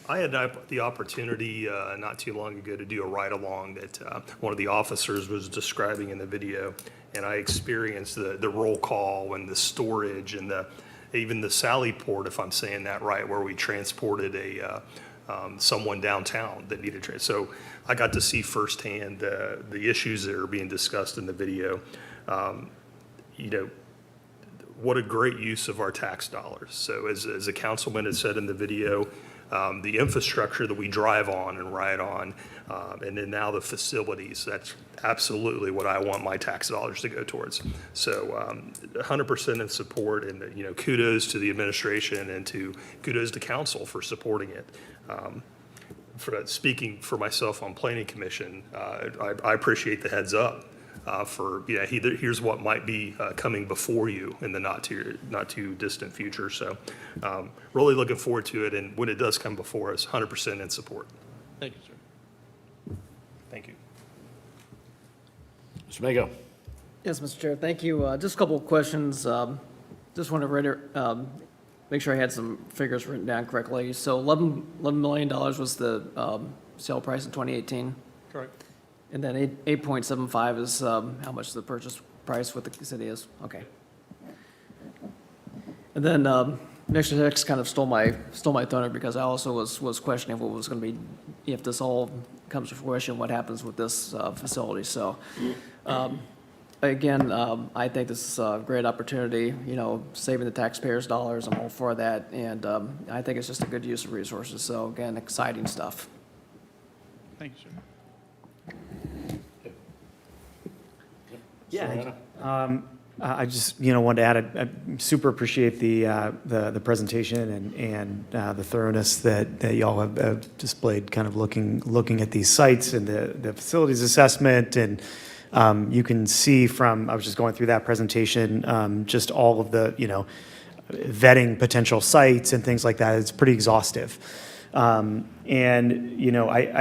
I had the opportunity not too long ago to do a ride-along that one of the officers was describing in the video, and I experienced the roll call and the storage and even the Sally Port, if I'm saying that right, where we transported someone downtown that needed transport. So I got to see firsthand the issues that are being discussed in the video. You know, what a great use of our tax dollars. So as a councilman had said in the video, the infrastructure that we drive on and ride on, and then now the facilities, that's absolutely what I want my tax dollars to go towards. So 100% in support, and you know, kudos to the administration and kudos to council for supporting it. Speaking for myself on Planning Commission, I appreciate the heads up. Here's what might be coming before you in the not too distant future. So really looking forward to it, and when it does come before us, 100% in support. Thank you, sir. Thank you. Mr. Mago. Yes, Mr. Chair, thank you. Just a couple of questions. Just want to make sure I had some figures written down correctly. So $11 million was the sale price in 2018? Correct. And then 8.75 is how much the purchase price with the city is? Okay. And then Mr. Hicks kind of stole my thunder because I also was questioning what was going to be, if this all comes to fruition, what happens with this facility. So again, I think this is a great opportunity, you know, saving the taxpayers' dollars. I'm all for that. And I think it's just a good use of resources. So again, exciting stuff. Thank you, sir. Yeah. I just, wanted to add, I super appreciate the presentation and the thoroughness that y'all have displayed, kind of looking at these sites and the facilities assessment. And you can see from, I was just going through that presentation, just all of the, vetting potential sites and things like that. It's pretty exhaustive. I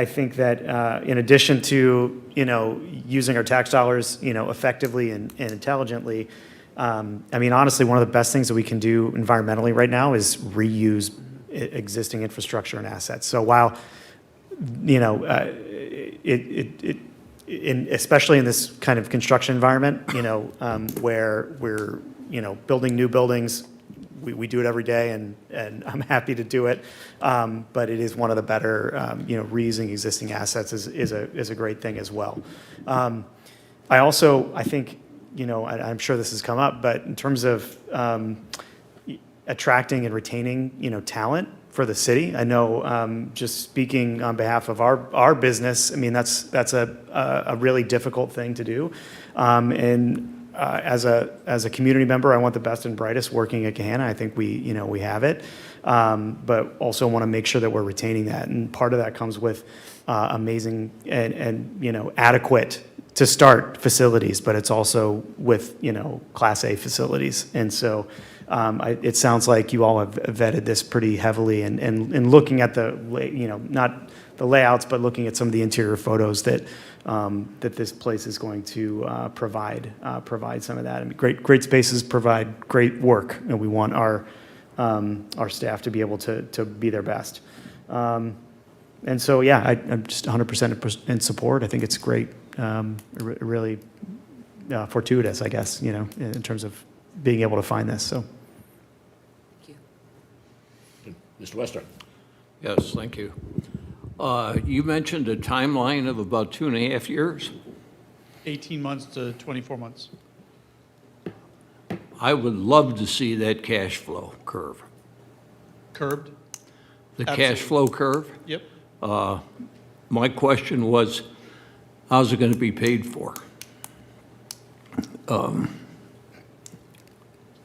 think that in addition to, using our tax dollars, effectively and intelligently, I mean, honestly, one of the best things that we can do environmentally right now is reuse existing infrastructure and assets. So while, you know, especially in this kind of construction environment, you know, where we're, you know, building new buildings, we do it every day, and I'm happy to do it. But it is one of the better, you know, reusing existing assets is a great thing as well. I think, you know, I'm sure this has come up, but in terms of attracting and retaining, you know, talent for the city, I know, just speaking on behalf of our business, I mean, that's a really difficult thing to do. As a community member, I want the best and brightest working at Gahanna. I think we have it, but also want to make sure that we're retaining that. And part of that comes with amazing and you know, adequate to start facilities, but it's also with, you know, Class A facilities. And so it sounds like you all have vetted this pretty heavily and looking at the, you know, not the layouts, but looking at some of the interior photos that this place is going to provide some of that. I mean, great spaces provide great work, and we want our staff to be able to be their best. And so, yeah, I'm just 100% in support. I think it's great, really fortuitous, I guess, you know, in terms of being able to find this. So, Thank you. Mr. Wester. Yes, thank you. You mentioned a timeline of about 2.5 years. 18 months to 24 months. I would love to see that cash flow curve. Curbed? The Absolutely. cash flow curve? Yep. My question was, how's it going to be paid for?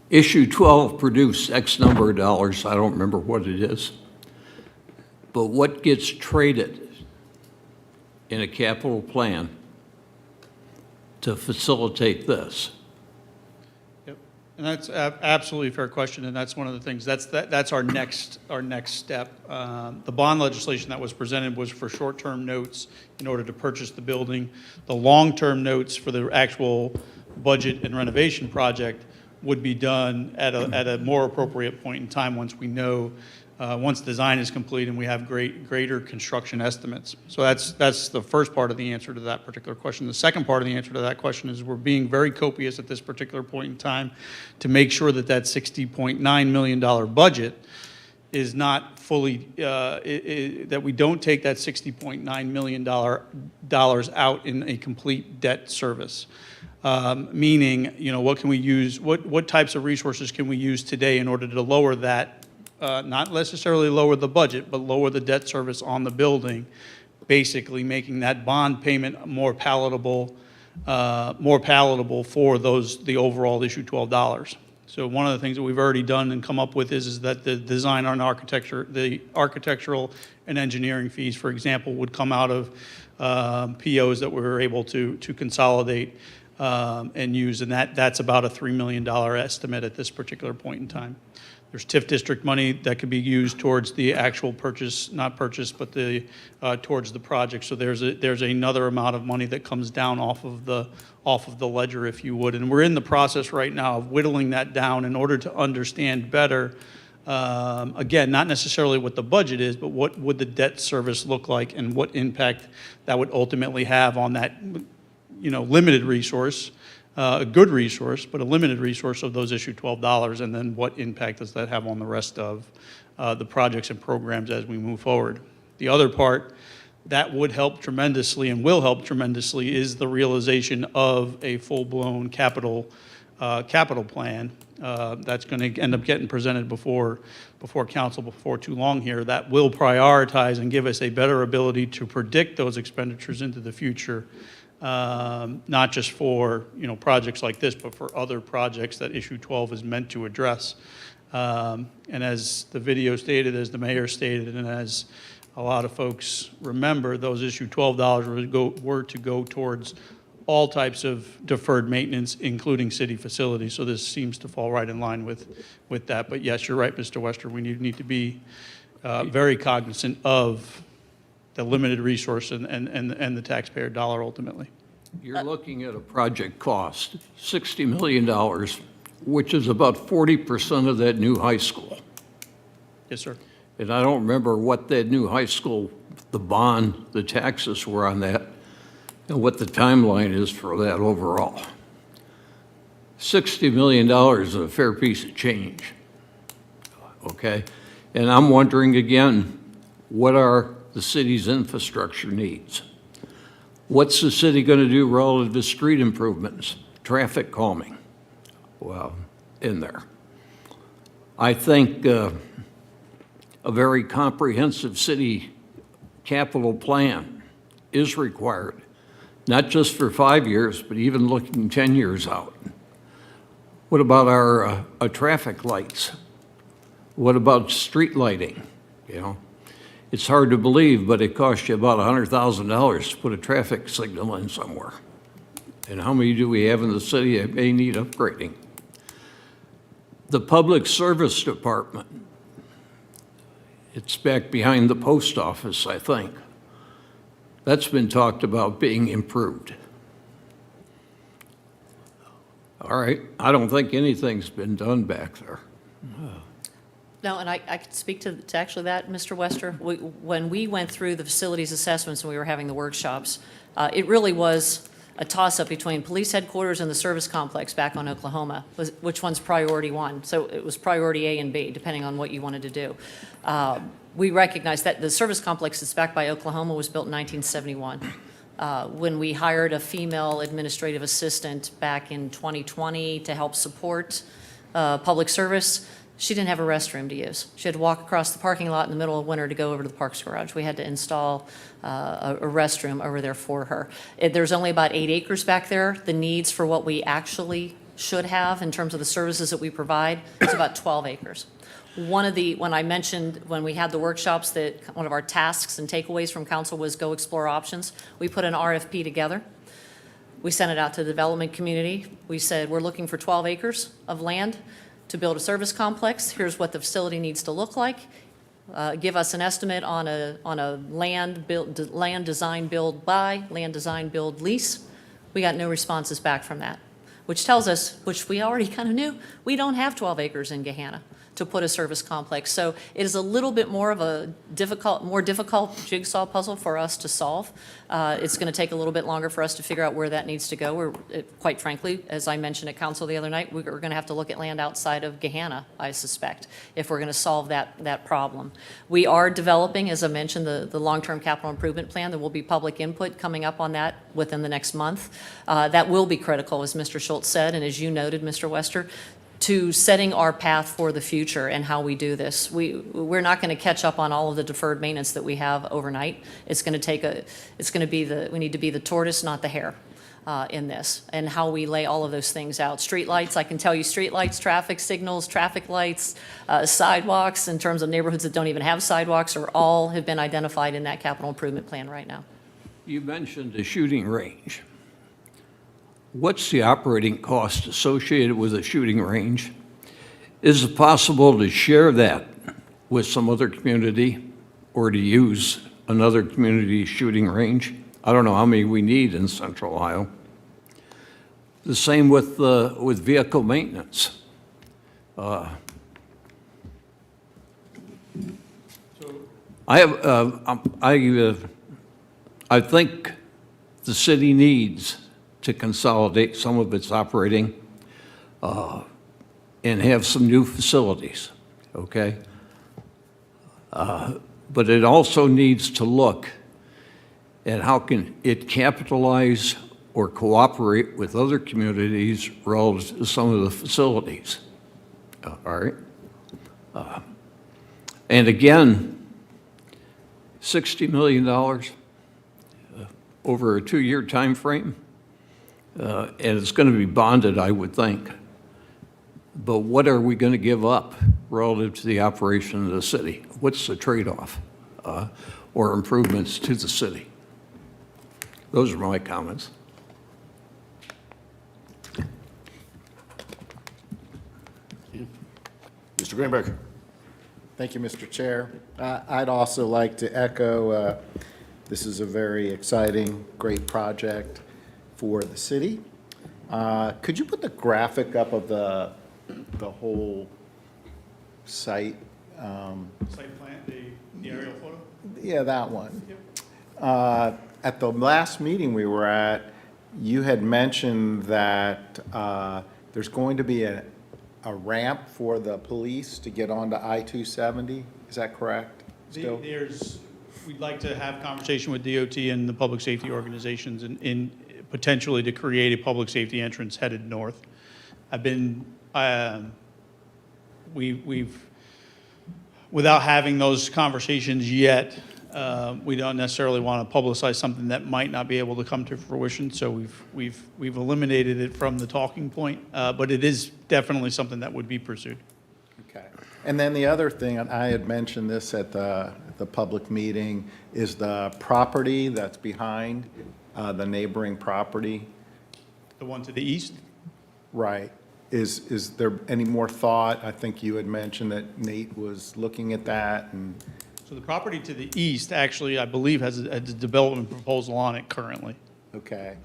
Issue 12 produced X number of dollars. I don't remember what it is. But what gets traded in a capital plan to facilitate this? Yep. And that's absolutely a fair question, and that's one of the things. That's our next step. The bond legislation that was presented was for short-term notes in order to purchase the building. The long-term notes for the actual budget and renovation project would be done at a more appropriate point in time once we know. Once design is complete and we have greater construction estimates. So that's the first part of the answer to that particular question. The second part of the answer to that question is we're being very copious at this particular point in time to make sure that $60.9 million budget is not fully, that we don't take that $60.9 million out in a complete debt service. Meaning, you know, what can we use, what types of resources can we use today in order to lower that, not necessarily lower the budget, but lower the debt service on the building, basically making that bond payment more palatable for the overall issue $12. So one of the things that we've already done and come up with is that the design on architecture, the architectural and engineering fees, for example, would come out of POs that we were able to consolidate and use, and that's about a $3 million estimate at this particular point in time. There's TIF district money that could be used towards the actual purchase, not purchase, but towards the project. So there's another amount of money that comes down off of the ledger, if you would. And we're in the process right now of whittling that down in order to understand better, again, not necessarily what the budget is, but what would the debt service look like and what impact that would ultimately have on that, you know, limited resource. A good resource, but a limited resource of those issue $12, and then what impact does that have on the rest of the projects and programs as we move forward. The other part that would help tremendously and will help tremendously is the realization of a full-blown capital plan that's going to end up getting presented before council before too long here, that will prioritize and give us a better ability to predict those expenditures into the future. Not just for, you know, projects like this, but for other projects that issue 12 is meant to address. And as the video stated, as the mayor stated, and as a lot of folks remember, those issue $12 were to go towards all types of deferred maintenance, including city facilities. So this seems to fall right in line with that. But yes, you're right, Mr. Wester. We need to be very cognizant of the limited resource and the taxpayer dollar ultimately. You're looking at a project cost, $60 million which is about 40% of that new high school. Yes, sir. And I don't remember what that new high school, the bond, the taxes were on that, and what the timeline is for that overall. $60 million is a fair piece of change, okay? And I'm wondering again, what are the city's infrastructure needs? What's the city going to do relative to street improvements, traffic calming? Well, in there. I think a very comprehensive city capital plan is required, not just for 5 years, but even looking 10 years out. What about our traffic lights? What about street lighting? You know, it's hard to believe, but it costs you about $100,000 to put a traffic signal in somewhere. And how many do we have in the city that may need upgrading? The Public Service Department, it's back behind the post office, I think. That's been talked about being improved. All right, I don't think anything's been done back there. No, and I could speak to actually that, Mr. Wester. When we went through the facilities assessments and we were having the workshops, it really was a toss-up between police headquarters and the service complex back on Oklahoma, which one's priority one. So it was priority A and B, depending on what you wanted to do. We recognized that the service complex that's back by Oklahoma was built in 1971. When we hired a female administrative assistant back in 2020 to help support public service, she didn't have a restroom to use. She had to walk across the parking lot in the middle of winter to go over to the parks garage. We had to install a restroom over there for her. There's only about 8 acres back there. The needs for what we actually should have in terms of the services that we provide is about 12 acres. When I mentioned when we had the workshops that one of our tasks and takeaways from council was go explore options, we put an RFP together. We sent it out to the development community. We said, we're looking for 12 acres of land to build a service complex. Here's what the facility needs to look like. Give us an estimate on a land design, build, buy, land design, build, lease. We got no responses back from that, which tells us, which we already kind of knew, we don't have 12 acres in Gahanna to put a service complex. So it is a little bit more of a more difficult jigsaw puzzle for us to solve. It's going to take a little bit longer for us to figure out where that needs to go. Quite frankly, as I mentioned at council the other night, we're going to have to look at land outside of Gahanna, I suspect, if we're going to solve that problem. We are developing, as I mentioned, the long-term capital improvement plan. There will be public input coming up on that within the next month. That will be critical, as Mr. Schultz said, and as you noted, Mr. Wester, to setting our path for the future and how we do this. We're not going to catch up on all of the deferred maintenance that we have overnight. It's going to be we need to be the tortoise, not the hare in this, and how we lay all of those things out. Street lights, I can tell you street lights, traffic signals, traffic lights, sidewalks in terms of neighborhoods that don't even have sidewalks have been identified in that capital improvement plan right now. You mentioned the shooting range. What's the operating cost associated with a shooting range? Is it possible to share that with some other community or to use another community's shooting range? I don't know how many we need in Central Ohio. The same with vehicle maintenance. I think the city needs to consolidate some of its operating and have some new facilities, okay? But it also needs to look at how can it capitalize or cooperate with other communities relative to some of the facilities, all right? And again, $60 million over a 2-year time frame. And it's going to be bonded, I would think. But what are we going to give up relative to the operation of the city? What's the trade-off or improvements to the city? Those are my comments. Mr. Greenberg. Thank you, Mr. Chair. I'd also like to echo, this is a very exciting, great project for the city. Could you put the graphic up of the the whole site. Site plan, the aerial photo? Yeah, that one. At the last meeting we were at, you had mentioned that there's going to be a ramp for the police to get onto I-270. Is that correct? Still? We'd like to have conversation with DOT and the public safety organizations in potentially to create a public safety entrance headed north. We've without having those conversations yet, we don't necessarily want to publicize something that might not be able to come to fruition. So we've eliminated it from the talking point, but it is definitely something that would be pursued. Okay. And then the other thing, and I had mentioned this at the public meeting, is the property that's behind the neighboring property. The one to the east? Right. Is there any more thought? I think you had mentioned that Nate was looking at that, and So the property to the east, actually, I believe, has a development proposal on it currently. okay.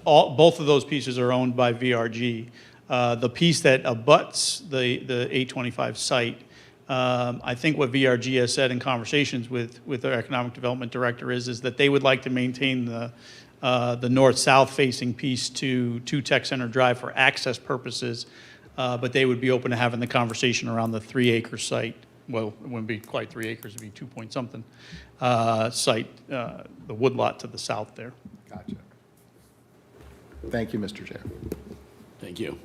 Both of those pieces are owned by VRG. The piece that abuts the 825 site, I think what VRG has said in conversations with their economic development director is that they would like to maintain the north-south facing piece to Tech Center Drive for access purposes, but they would be open to having the conversation around the 3-acre site. Well, it wouldn't be quite 3 acres, it'd be 2 point something site, the woodlot to the south there. Gotcha. Thank you, Mr. Chair. Thank you.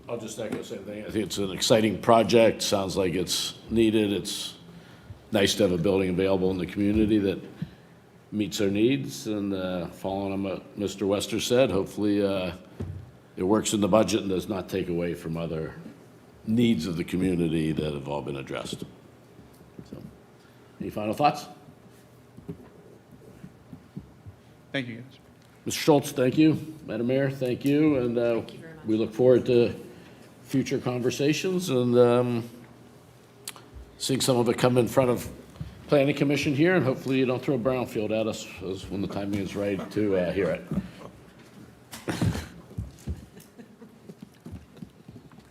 I'll just echo the same thing. I think it's an exciting project. Sounds like it's needed. It's nice to have a building available in the community that meets our needs. And following on what Mr. Wester said, hopefully it works in the budget and does not take away from other needs of the community that have all been addressed. So, any final thoughts? Thank you, guys. Mr. Schultz, thank you. Madam Mayor, thank you. And we look forward to future conversations and seeing some of it come in front of Planning Commission here, and hopefully you don't throw brownfield at us when the timing is right to hear it.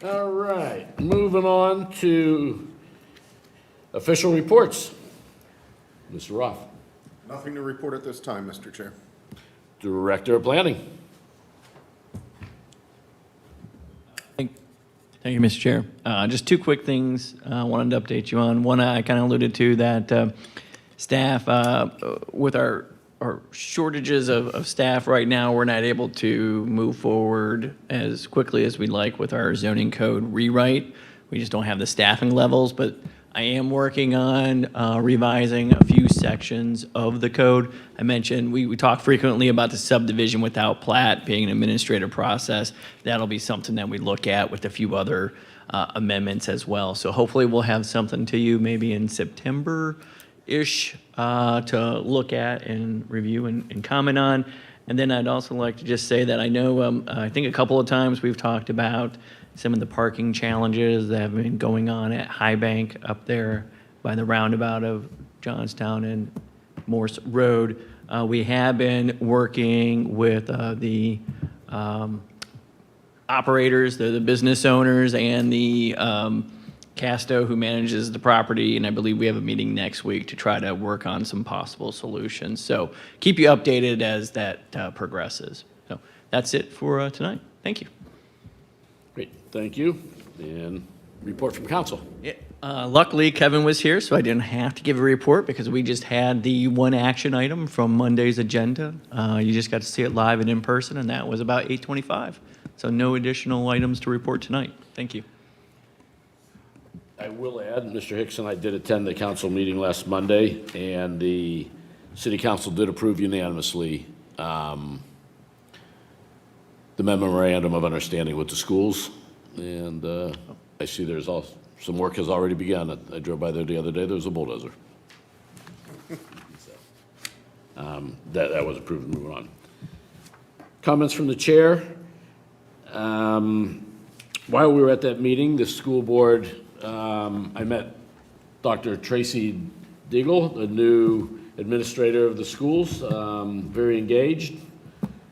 All right, moving on to official reports. Mr. Roth. Nothing to report at this time, Mr. Chair. Director of Planning. Thank you, Mr. Chair. Just two quick things I wanted to update you on. One, I kind of alluded to that staff, with our shortages of staff right now, we're not able to move forward as quickly as we'd like with our zoning code rewrite. We just don't have the staffing levels, but I am working on revising a few sections of the code. I mentioned we talk frequently about the subdivision without plat being an administrative process. That'll be something that we look at with a few other amendments as well. So hopefully we'll have something to you maybe in September-ish to look at and review and comment on. And then I'd also like to just say that I know, I think a couple of times we've talked about some of the parking challenges that have been going on at High Bank up there by the roundabout of Johnstown and Morse Road. We have been working with the operators, the business owners, and the Casto who manages the property, and I believe we have a meeting next week to try to work on some possible solutions. So keep you updated as that progresses. So that's it for tonight. Thank you. Great, thank you. And report from council. Yeah. Luckily, Kevin was here, so I didn't have to give a report because we just had the one action item from Monday's agenda. You just got to see it live and in person, and that was about 8:25. So no additional items to report tonight. Thank you. I will add, Mr. Hicks and I did attend the council meeting last Monday, and the city council did approve unanimously the memorandum of understanding with the schools. And I see there's also some work has already begun. I drove by there the other day. There was a bulldozer. So, that was approved. Moving on. Comments from the chair. While we were at that meeting, the school board, I met Dr. Tracy Deagle, the new administrator of the schools, very engaged,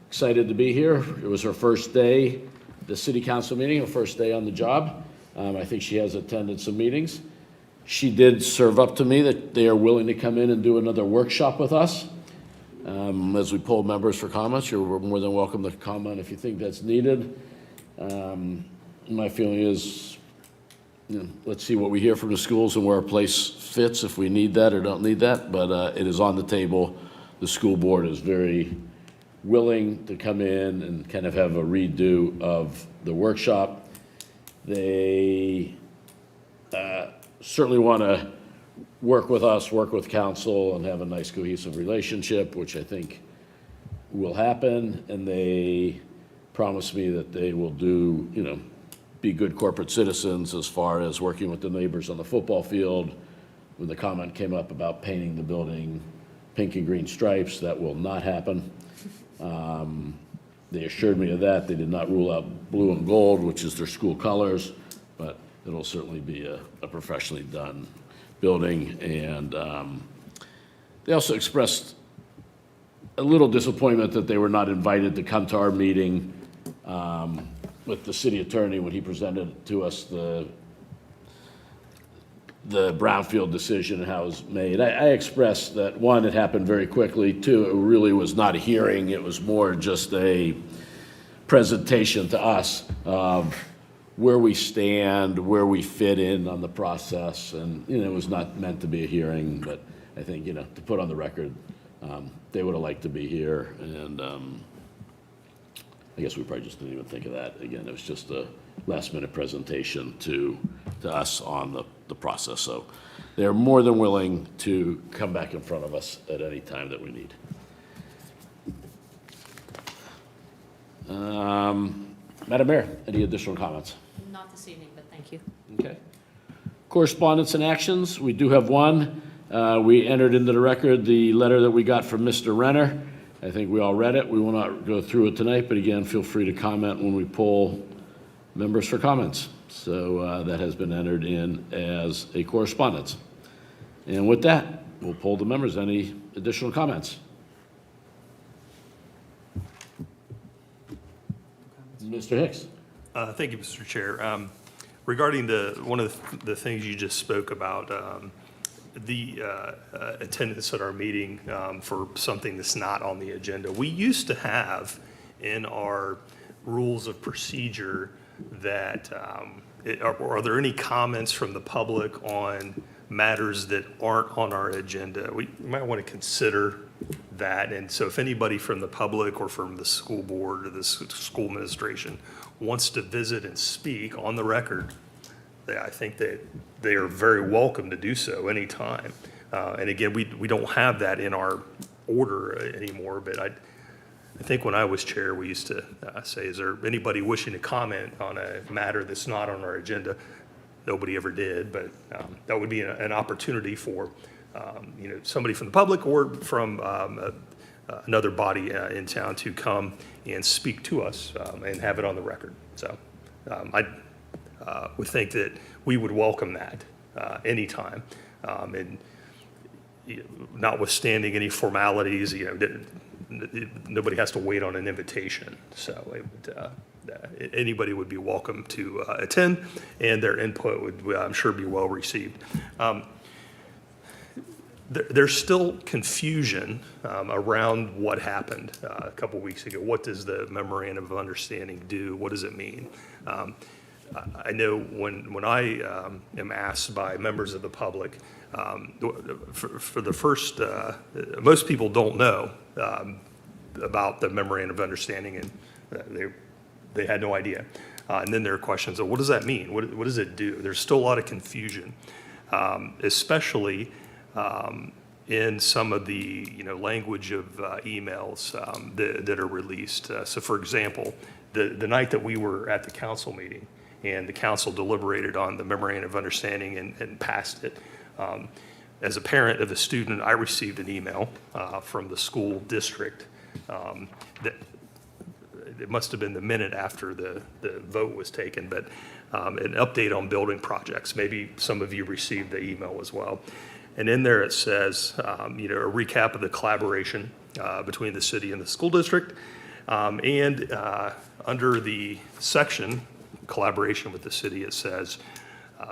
excited to be here. It was her first day the city council meeting, her first day on the job. I think she has attended some meetings. She did serve up to me that they are willing to come in and do another workshop with us. As we poll members for comments, you're more than welcome to comment if you think that's needed. My feeling is, let's see what we hear from the schools and where our place fits, if we need that or don't need that, but it is on the table. The school board is very willing to come in and kind of have a redo of the workshop. They certainly want to work with us, work with council, and have a nice cohesive relationship, which I think will happen. And they promise me that they will do, be good corporate citizens as far as working with the neighbors on the football field. When the comment came up about painting the building pink and green stripes, that will not happen. They assured me of that. They did not rule out blue and gold, which is their school colors, but it'll certainly be a professionally done building. And they also expressed a little disappointment that they were not invited to come to our meeting with the city attorney when he presented to us the Brownfield decision and how it was made. I expressed that, one, it happened very quickly. Two, it really was not a hearing. It was more just a presentation to us of where we stand, where we fit in on the process. And, it was not meant to be a hearing, but I think, to put on the record, they would have liked to be here. And I guess we probably just didn't even think of that. Again, it was just a last-minute presentation to us on the process. So they're more than willing to come back in front of us at any time that we need. Madam Mayor, any additional comments? Not this evening, but thank you. Okay. Correspondence and actions, we do have one. We entered into the record the letter that we got from Mr. Renner. I think we all read it. We will not go through it tonight, but again, feel free to comment when we poll members for comments. So that has been entered in as a correspondence. And with that, we'll poll the members. Any additional comments? Mr. Hicks. Thank you, Mr. Chair. Regarding one of the things you just spoke about, the attendance at our meeting for something that's not on the agenda. We used to have in our rules of procedure that, are there any comments from the public on matters that aren't on our agenda? We might want to consider that. And so if anybody from the public or from the school board or the school administration wants to visit and speak on the record, I think that they are very welcome to do so anytime. And again, we don't have that in our order anymore, but I think when I was chair, we used to say, is there anybody wishing to comment on a matter that's not on our agenda? Nobody ever did, but that would be an opportunity for somebody from the public or from another body in town to come and speak to us and have it on the record. So I would think that we would welcome that anytime. And notwithstanding any formalities, nobody has to wait on an invitation. So anybody would be welcome to attend, and their input would, I'm sure, be well received. There's still confusion around what happened a couple weeks ago. What does the memorandum of understanding do? What does it mean? I know when I am asked by members of the public, for the first, most people don't know about the memorandum of understanding, and they had no idea. And then there are questions of what does that mean? What does it do? There's still a lot of confusion, especially in some of the language of emails that are released. So for example, the night that we were at the council meeting and the council deliberated on the memorandum of understanding and passed it, as a parent of a student, I received an email from the school district that it must have been the minute after the vote was taken, but an update on building projects. Maybe some of you received the email as well. And in there it says, a recap of the collaboration between the city and the school district, And under the section, collaboration with the city, it says,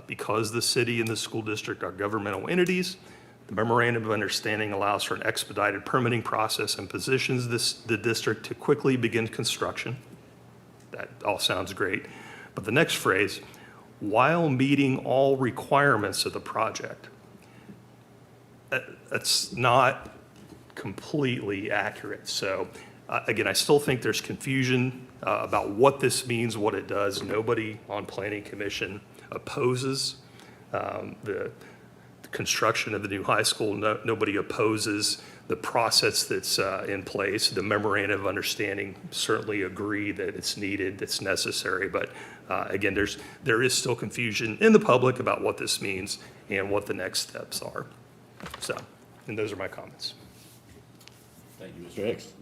because the city and the school district are governmental entities, the memorandum of understanding allows for an expedited permitting process and positions the district to quickly begin construction. That all sounds great. But the next phrase, while meeting all requirements of the project, that's not completely accurate. So again, I still think there's confusion about what this means, what it does. Nobody on Planning Commission opposes the construction of the new high school. Nobody opposes the process that's in place. The memorandum of understanding certainly agree that it's needed, it's necessary. But again, there is still confusion in the public about what this means and what the next steps are. So, and those are my comments. Thank you, Mr. Hicks.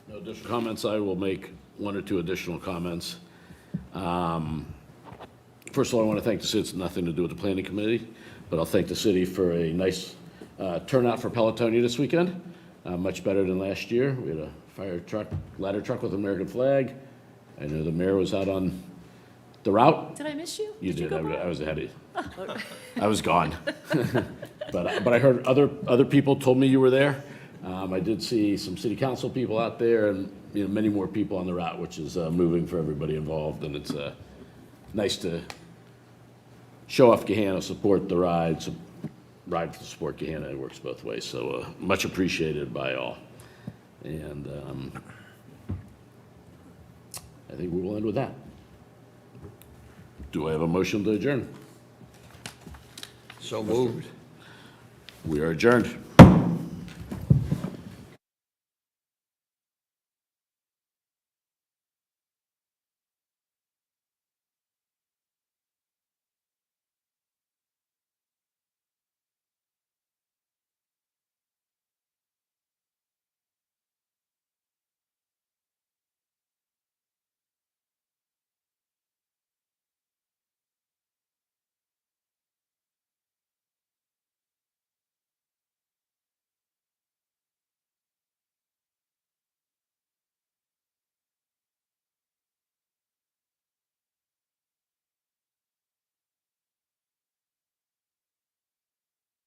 No additional comments. I will make one or two additional comments. First of all, I want to thank the city. It's nothing to do with the planning committee, but I'll thank the city for a nice turnout for Pelotonia this weekend. Much better than last year. We had a fire truck, ladder truck with an American flag. I know the mayor was out on the route. Did I miss you? You did. I was ahead of you. Oh. I was gone. But I heard other people told me you were there. I did see some city council people out there and many more people on the route, which is moving for everybody involved. And it's nice to show off Gahanna, support the ride to support Gahanna. It works both ways. So much appreciated by all. And I think we will end with that. Do I have a motion to adjourn? So moved. We are adjourned.